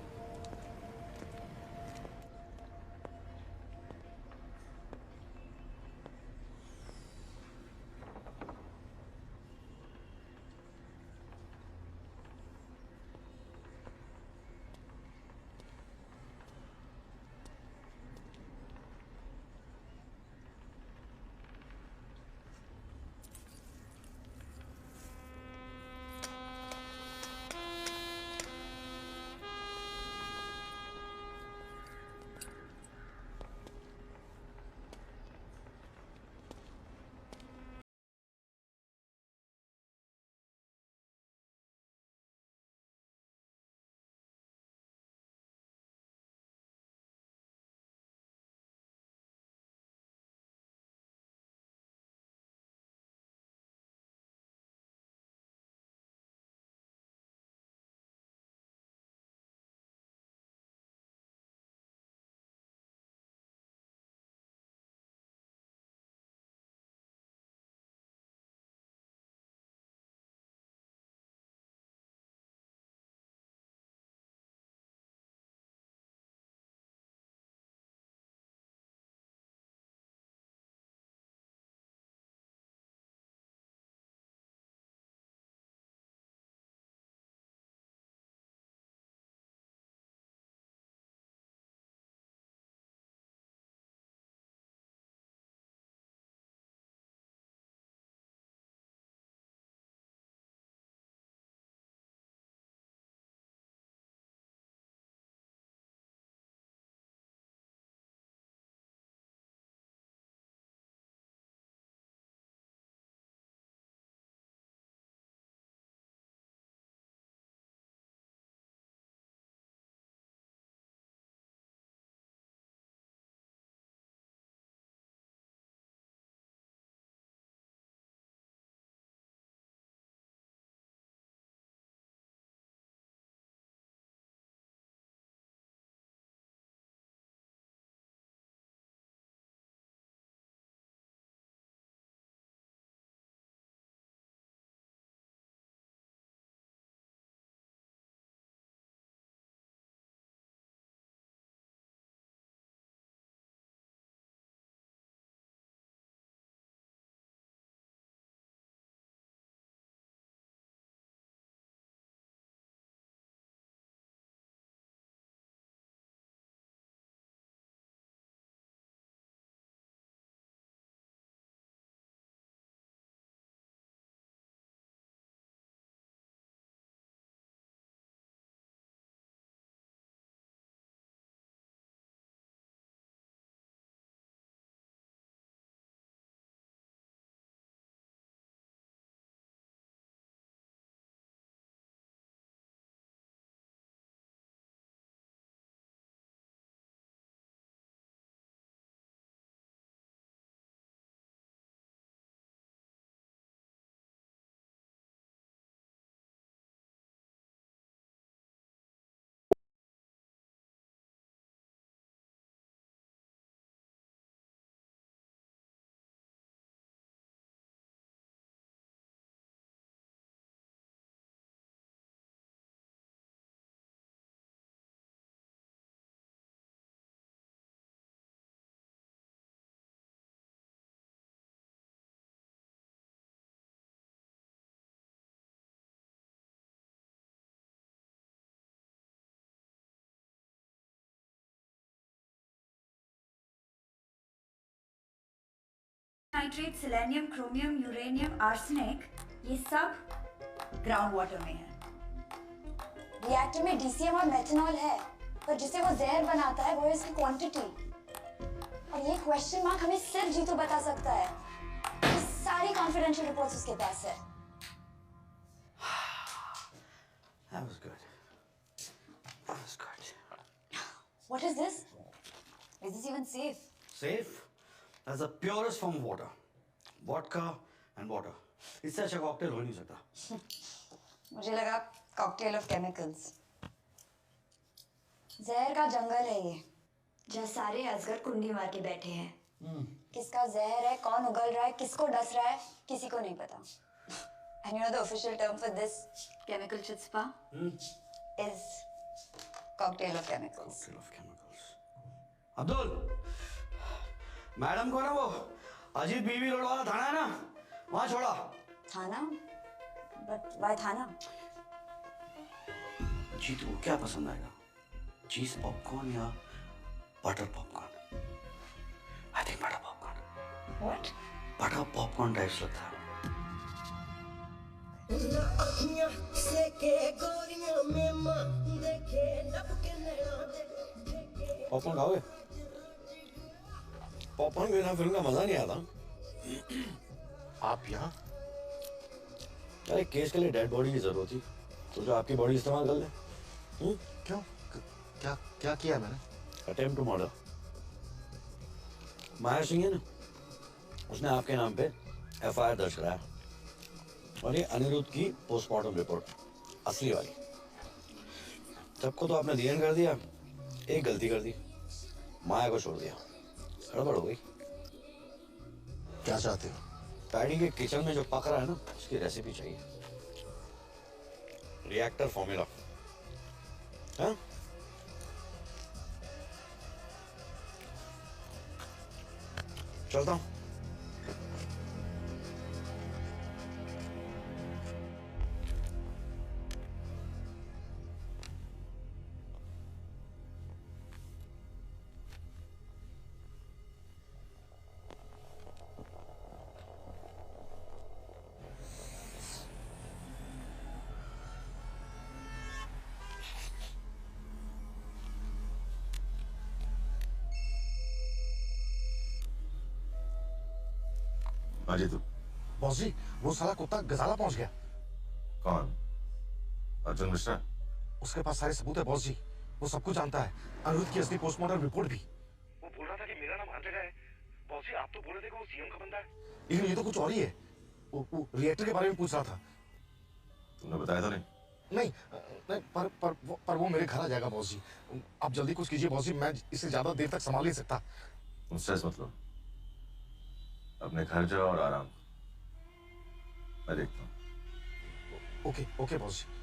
Nitrate, selenium, chromium, uranium, arsenic, ये सब ग्राउंड वाटर में है। रिएक्टर में डीसीएम और मेथनॉल है, पर जिसे वो जहर बनाता है वो है इसकी क्वांटिटी। और ये क्वेश्चन मार्क हमें सिर्फ जीतू बता सकता है। ये सारी कॉन्फिडेंशियल रिपोर्ट्स उसके पास है। That was good. That was good. What is this? Is this even safe? Safe? That's the purest form of water. Vodka and water. इससे अच्छा कॉकटेल हो नहीं सकता। मुझे लगा कॉकटेल ऑफ केमिकल्स। जहर का जंगल है ये, जहाँ सारे अजगर कुंडी मार के बैठे हैं। किसका जहर है, कौन उगल रहा है, किसको डस रहा है, किसी को नहीं पता। And you know the official term for this chemical chutzpah is cocktail of chemicals. Abdul, madam को ना वो अजीत बीवी रोड वाला थाना है ना, वहाँ छोड़ा। थाना? But why थाना? जीतू को क्या पसंद आएगा, चीज पॉपकॉर्न या butter popcorn? I think butter popcorn. What? Butter popcorn types लगता है। पॉपकॉर्न खाओगे? पॉपकॉर्न बिना फिल्म का मजा नहीं आता। आप यहाँ? अरे केस के लिए डेड बॉडी की जरूरत थी, तो जो आपकी बॉडी इस्तेमाल कर ले। क्यों? क्या क्या किया मैंने? Attempt to murder. Maya Singh है ना, उसने आपके नाम पे एफआईआर दर्ज कराया, और ये अनिरुद्ध की पोस्टमार्टम रिपोर्ट असली वाली। सबको तो आपने डीएन कर दिया, एक गलती कर दी, माया को छोड़ दिया, गड़बड़ हो गई। क्या चाहते हो? पैडी के किचन में जो पक रहा है ना, उसकी रेसिपी चाहिए, रिएक्टर फॉर्मूला। हाँ? चलता हूँ। हाँ जी, तू बॉस जी, वो साला कुत्ता गजाला पहुंच गया। कौन? अर्जुन मिश्रा? उसके पास सारे सबूत है बॉस जी, वो सब कुछ जानता है, अनिरुद्ध की असली पोस्टमार्टम रिपोर्ट भी। वो बोल रहा था कि मेरा नाम हर जगह है। बॉस जी, आप तो बोल रहे थे कि वो सीएम का बंदा है, लेकिन ये तो कुछ और ही है। वो रिएक्टर के बारे में पूछ रहा था। तुमने बताया तो नहीं? नहीं, नहीं पर वो मेरे घर आ जाएगा बॉस जी। आप जल्दी कुछ कीजिए बॉस जी, मैं इसे ज्यादा देर तक संभाल नहीं सकता। स्ट्रेस मत लो, अपने घर जाओ और आराम, मैं देखता हूँ। ओके ओके बॉस जी।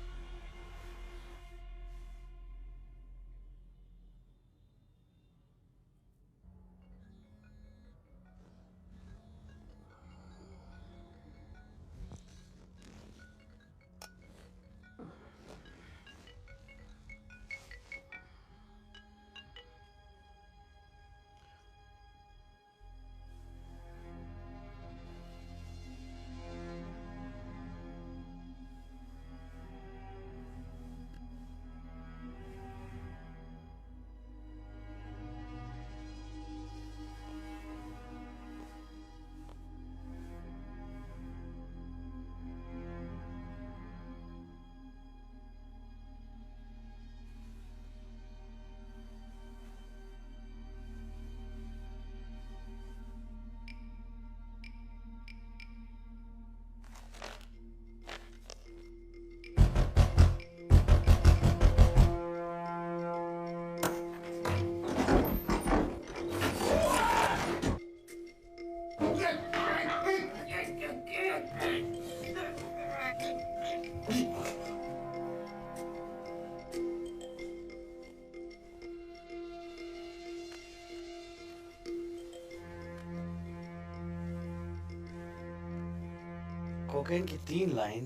कोकेन की 3 लाइन,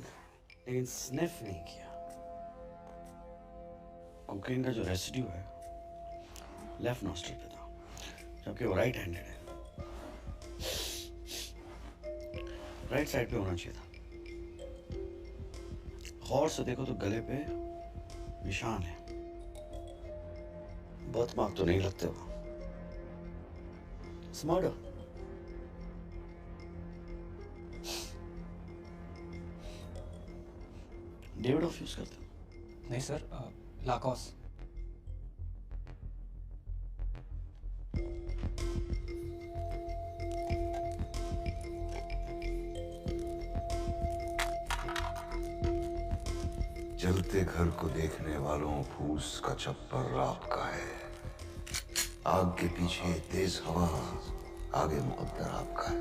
लेकिन स्निफ नहीं किया। कोकेन का जो रेसिड्यू है लेफ्ट नॉस्ट्रल पे था, जबकि वो राइट हैंडेड है। राइट साइड पे होना चाहिए था। गौर से देखो तो गले पे निशान है, बर्थ मार्क तो नहीं लगते वो। मर्डर। डेविड ऑफ यूज करते हो? नहीं सर, लाकॉस। जलते घर को देखने वालों फूस का चप्पर रात का है। आग के पीछे तेज हवा, आगे मुकद्दर आपका है।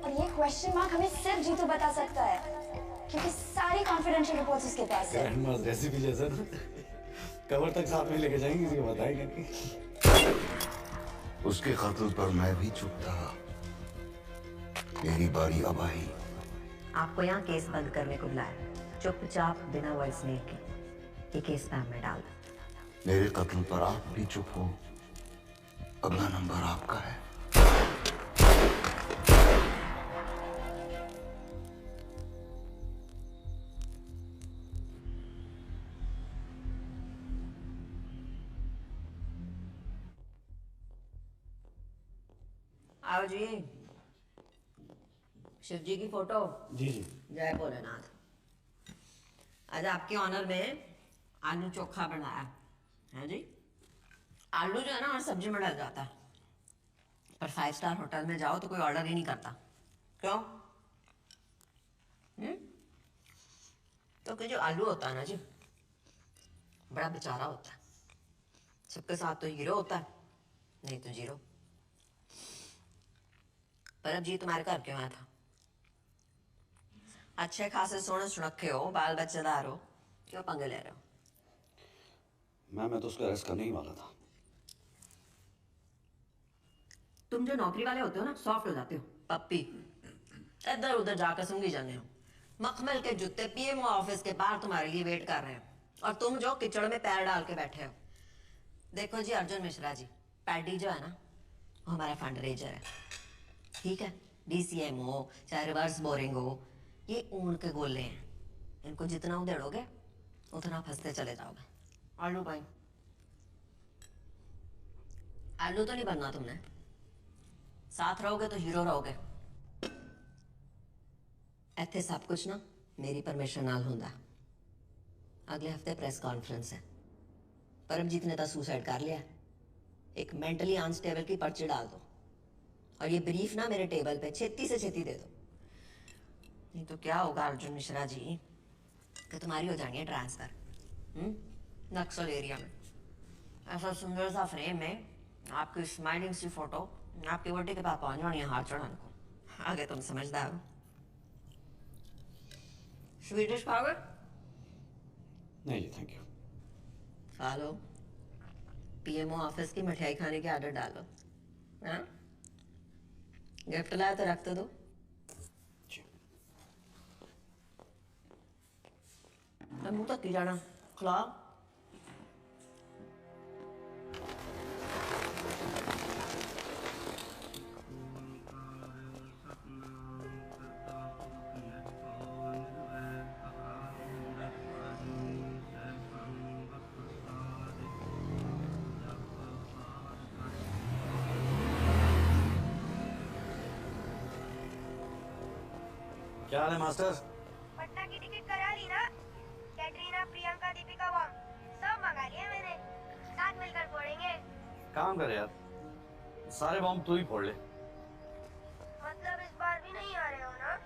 और ये क्वेश्चन मार्क हमें सिर्फ जीतू बता सकता है, क्योंकि सारी कॉन्फिडेंशियल रिपोर्ट्स उसके पास है। ग्रैंडमास रेसिपी जैसा ना, कवर तक साथ में लेके जाएंगे, किसी को बताएंगे नहीं। उसके कत्ल पर मैं भी चुप था। मेरी बारी अब आई। आपको यहाँ केस बंद करने को बुलाया, चुपचाप बिना वॉइस मेल के ये केस स्पैम में डाल दो। मेरे कत्ल पर आप भी चुप हो, अगला नंबर आपका है। आओ जी। शिव जी की फोटो। जी जी। जय भोलेनाथ। आज आपके ऑनर में आलू चोखा बनाया है जी। आलू जो है ना हर सब्जी में डल जाता है, पर 5 स्टार होटल में जाओ तो कोई ऑर्डर ही नहीं करता। क्यों? तो कि जो आलू होता है ना जी, बड़ा बेचारा होता है। सबके साथ तो हीरो होता है, नहीं तो जीरो। पर अब जी तुम्हारे घर क्यों आया था? अच्छे खासे सोने सुनखे हो, बाल बच्चेदार हो, क्यों पंगे ले रहे हो? मैं तो उसको अरेस्ट करने ही वाला था। तुम जो नौकरी वाले होते हो ना, सॉफ्ट हो जाते हो, पप्पी। इधर उधर जाकर सूंघी जाने हो। मखमल के जूते पीएमओ ऑफिस के बाहर तुम्हारे लिए वेट कर रहे हैं, और तुम जो किचड़ में पैर डाल के बैठे हो। देखो जी अर्जुन मिश्रा जी, पैडी जो है ना, वो हमारा फंड रेजर है, ठीक है? डीसीएम हो चाहे रिवर्स बोरिंग हो, ये ऊन के गोले हैं। इनको जितना उधेड़ोगे उतना फंसते चले जाओगे। आलू भाई, आलू तो नहीं बनना तुमने, साथ रहोगे तो हीरो रहोगे। इत्थे सब कुछ ना मेरी परमिशन नाल हुंदा। अगले हफ्ते प्रेस कॉन्फ्रेंस है। परमजीत ने तो सुसाइड कर लिया। एक मेंटली अनस्टेबल की पर्ची डाल दो, और ये ब्रीफ ना मेरे टेबल पे छेती से छेती दे दो। नहीं तो क्या होगा अर्जुन मिश्रा जी, कि तुम्हारी हो जानी है ट्रांसफर नक्सल एरिया में। ऐसा सुंदर सा फ्रेम में आपकी स्माइलिंग सी फोटो आपकी बर्थडे के पास पहुंच जानी है हाथ चढ़ाने को। आगे तुम समझदार हो। स्वीडिश खाओगे? नहीं जी थैंक यू। खा लो। पीएमओ ऑफिस की मिठाई खाने की आदत डालो। हाँ? गिफ्ट लाया तो रख तो दो। मुंह तक की जाना, खिलाओ। क्या हाल है मास्टर? पटना की टिकट करा ली ना? कैटरीना, प्रियंका, दीपिका बॉम्ब सब मंगा लिए मैंने। साथ मिलकर फोड़ेंगे। काम करे यार, सारे बॉम्ब तू ही फोड़ ले। मतलब इस बार भी नहीं आ रहे हो ना?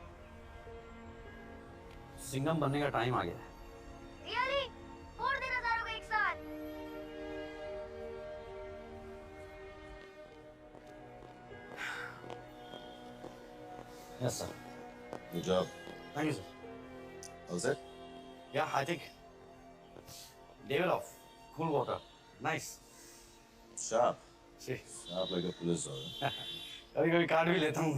सिंघम बनने का टाइम आ गया है। रियली? फोड़ देना सारों को एक साथ। Yes sir. Good job. Thank you sir. How's it? Yeah, I think level of cool water. Nice. Sharp. See. Sharp like a police officer. कभी कभी काट भी लेता हूँ।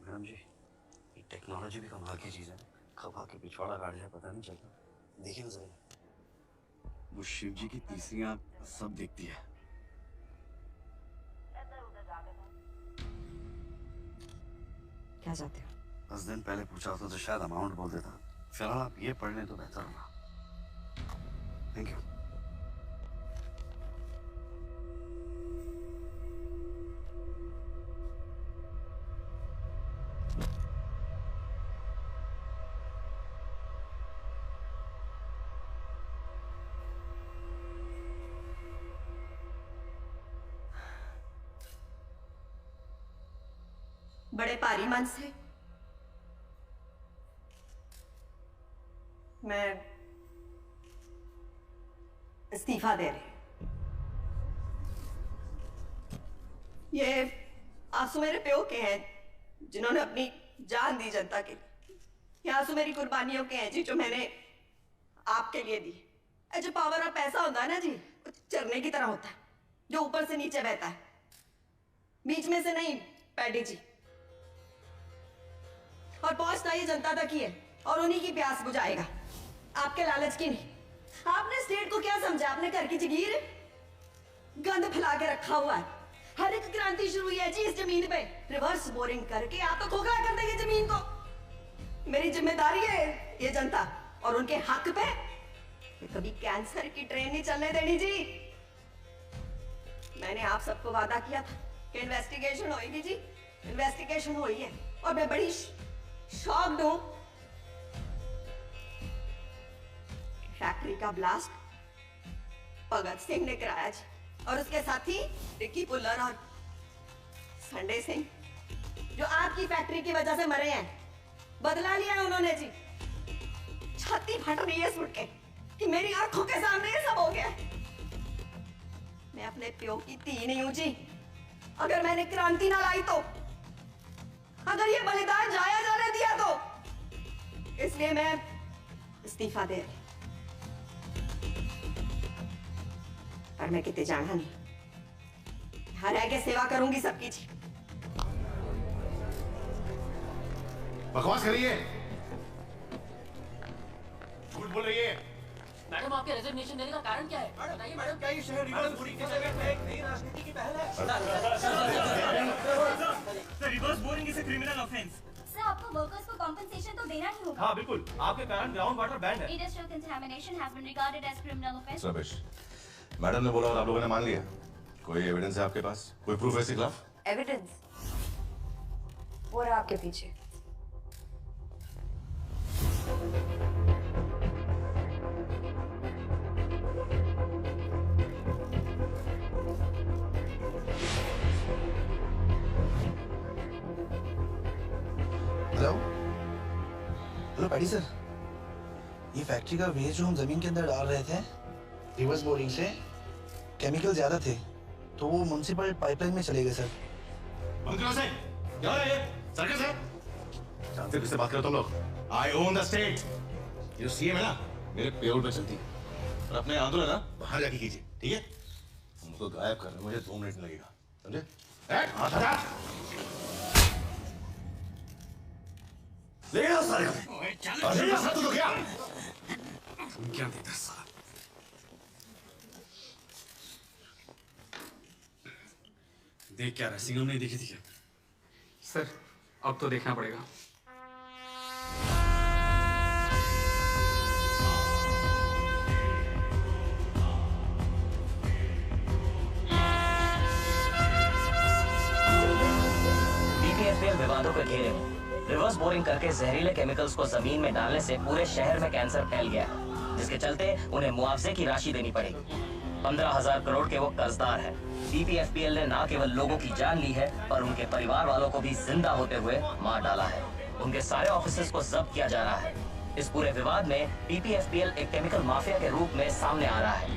मैडम जी, ये टेक्नोलॉजी भी कमाल की चीज़ है। कब आके पिछवाड़ा काट जाए पता नहीं चलता। देखिए ना जरा, वो शिव जी की तीसरी आंख सब देखती है। क्या चाहते हो? 10 दिन पहले पूछा होता तो शायद अमाउंट बोल देता। फिलहाल आप ये पढ़ लें तो बेहतर होगा। Thank you. बड़े भारी मन से मैं इस्तीफा दे रही। ये आंसू मेरे प्यो के हैं जिन्होंने अपनी जान दी जनता के लिए। ये आंसू मेरी कुर्बानियों के हैं जी जो मैंने आपके लिए दी। जो पावर और पैसा होता है ना जी, वो झरने की तरह होता है जो ऊपर से नीचे बहता है, बीच में से नहीं पैडी जी। और पहुंचना ये जनता तक ही है और उन्हीं की प्यास बुझाएगा, आपके लालच की नहीं। आपने स्टेट को क्या समझा? आपने घर की जगीर गंद फैला के रखा हुआ है। हर एक क्रांति शुरू हुई है जी इस जमीन पे। रिवर्स बोरिंग करके आप तो खोखला कर देंगे जमीन को। मेरी जिम्मेदारी है ये जनता और उनके हक पे कभी कैंसर की ट्रेन नहीं चलने देनी जी। मैंने आप सबको वादा किया था कि इन्वेस्टिगेशन होगी जी। इन्वेस्टिगेशन हुई है और मैं बड़ी शॉक्ड हूं। फैक्ट्री का ब्लास्ट भगत सिंह ने कराया जी और उसके साथी रिकी पुल्लर और संडे सिंह जो आपकी फैक्ट्री की वजह से मरे हैं। बदला लिया है उन्होंने जी। छाती फट रही है सुन के कि मेरी आंखों के सामने ये सब हो गया। मैं अपने प्यो की धी नहीं हूं जी। अगर मैंने क्रांति ना लाई तो, अगर ये बलिदान जाया जाने दिया तो, इसलिए मैं इस्तीफा दे रही। पर मैं कितने जाना नहीं, यहाँ रह के सेवा करूंगी सबकी जी। बकवास करिए, झूठ बोल रही है। मैडम आपके रेजिग्नेशन देने का कारण क्या है? बताइए मैडम, क्या ये शहर रिवर्स बोरिंग की जगह पे एक नई राजनीति की पहल है? Reverse boring is a criminal offence. Sir, आपको वर्कर्स को कॉम्पेंसेशन तो देना ही होगा। हाँ बिल्कुल, आपके कारण ग्राउंड वाटर बैंड है। Industrial contamination has been regarded as criminal offence. Ramesh, madam ने बोला और आप लोगों ने मान लिया। कोई एविडेंस है आपके पास? कोई प्रूफ है इसके खिलाफ? एविडेंस वो रहा आपके पीछे। हेलो हेलो पैडी सर, ये फैक्ट्री का वेस्ट जो हम जमीन के अंदर डाल रहे थे रिवर्स बोरिंग से, केमिकल ज्यादा थे तो वो म्युनिसिपल पाइपलाइन में चले गए सर। बंद करो से, क्या है ये? सर्कस है? जानते हो किससे बात करो तुम लोग? I own the state। ये जो सीएम है ना, मेरे पेरोल पे चलती है। और अपने आंदोलन ना बाहर जाके कीजिए, ठीक है? हमको गायब करने में मुझे 2 मिनट लगेगा, समझे? हाथ हटा। ले आओ सारे। अरे साथ तो क्या? क्या देता साला? देख क्या रहा? सिंगम नहीं देखी थी क्या? सर, अब तो देखना पड़ेगा। बीपीएफपीएल विवादों के घेरे में रिवर्स बोरिंग करके जहरीले केमिकल्स को जमीन में डालने से पूरे शहर में कैंसर फैल गया है, जिसके चलते उन्हें मुआवजे की राशि देनी पड़ेगी। 15,000 करोड़ के वो कर्जदार हैं। बीपीएफपीएल ने न केवल लोगों की जान ली है पर उनके परिवार वालों को भी जिंदा होते हुए मार डाला है। उनके सारे ऑफिसेज को जब्त किया जा रहा है। इस पूरे विवाद में बीपीएफपीएल एक केमिकल माफिया के रूप में सामने आ रहा है।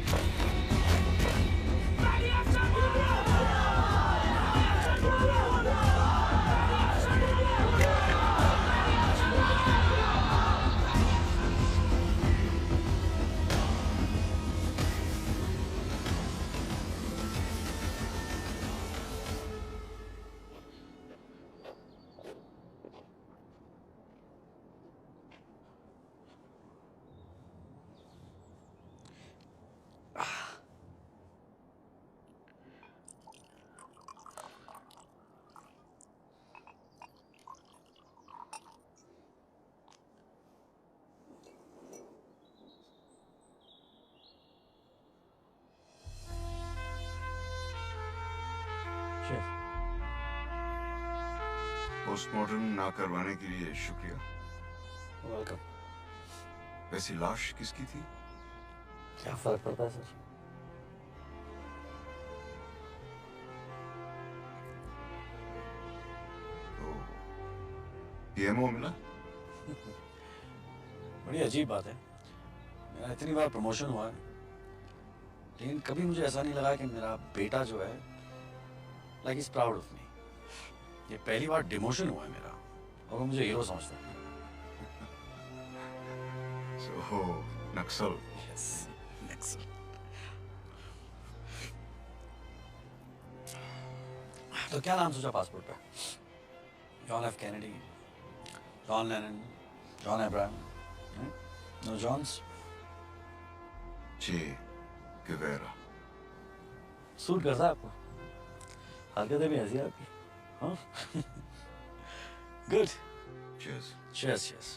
पोस्टमार्टम ना करवाने के लिए शुक्रिया। वेलकम। वैसी लाश किसकी थी? क्या फर्क पड़ता है सर? तो पीएमओ मिला? बड़ी अजीब बात है, मेरा इतनी बार प्रमोशन हुआ है लेकिन कभी मुझे ऐसा नहीं लगा कि मेरा बेटा जो है like is proud of me. ये पहली बार डिमोशन हुआ है मेरा और वो मुझे हीरो समझता है। So, नक्सल। Yes, नक्सल। तो क्या नाम सोचा पासपोर्ट पे? John F Kennedy, John Lennon, John Abraham? No Johns? Che Guevara. Suit करता है आपको? हरकतें भी ऐसी आपकी, हाँ? गुड। Cheers. Cheers, cheers.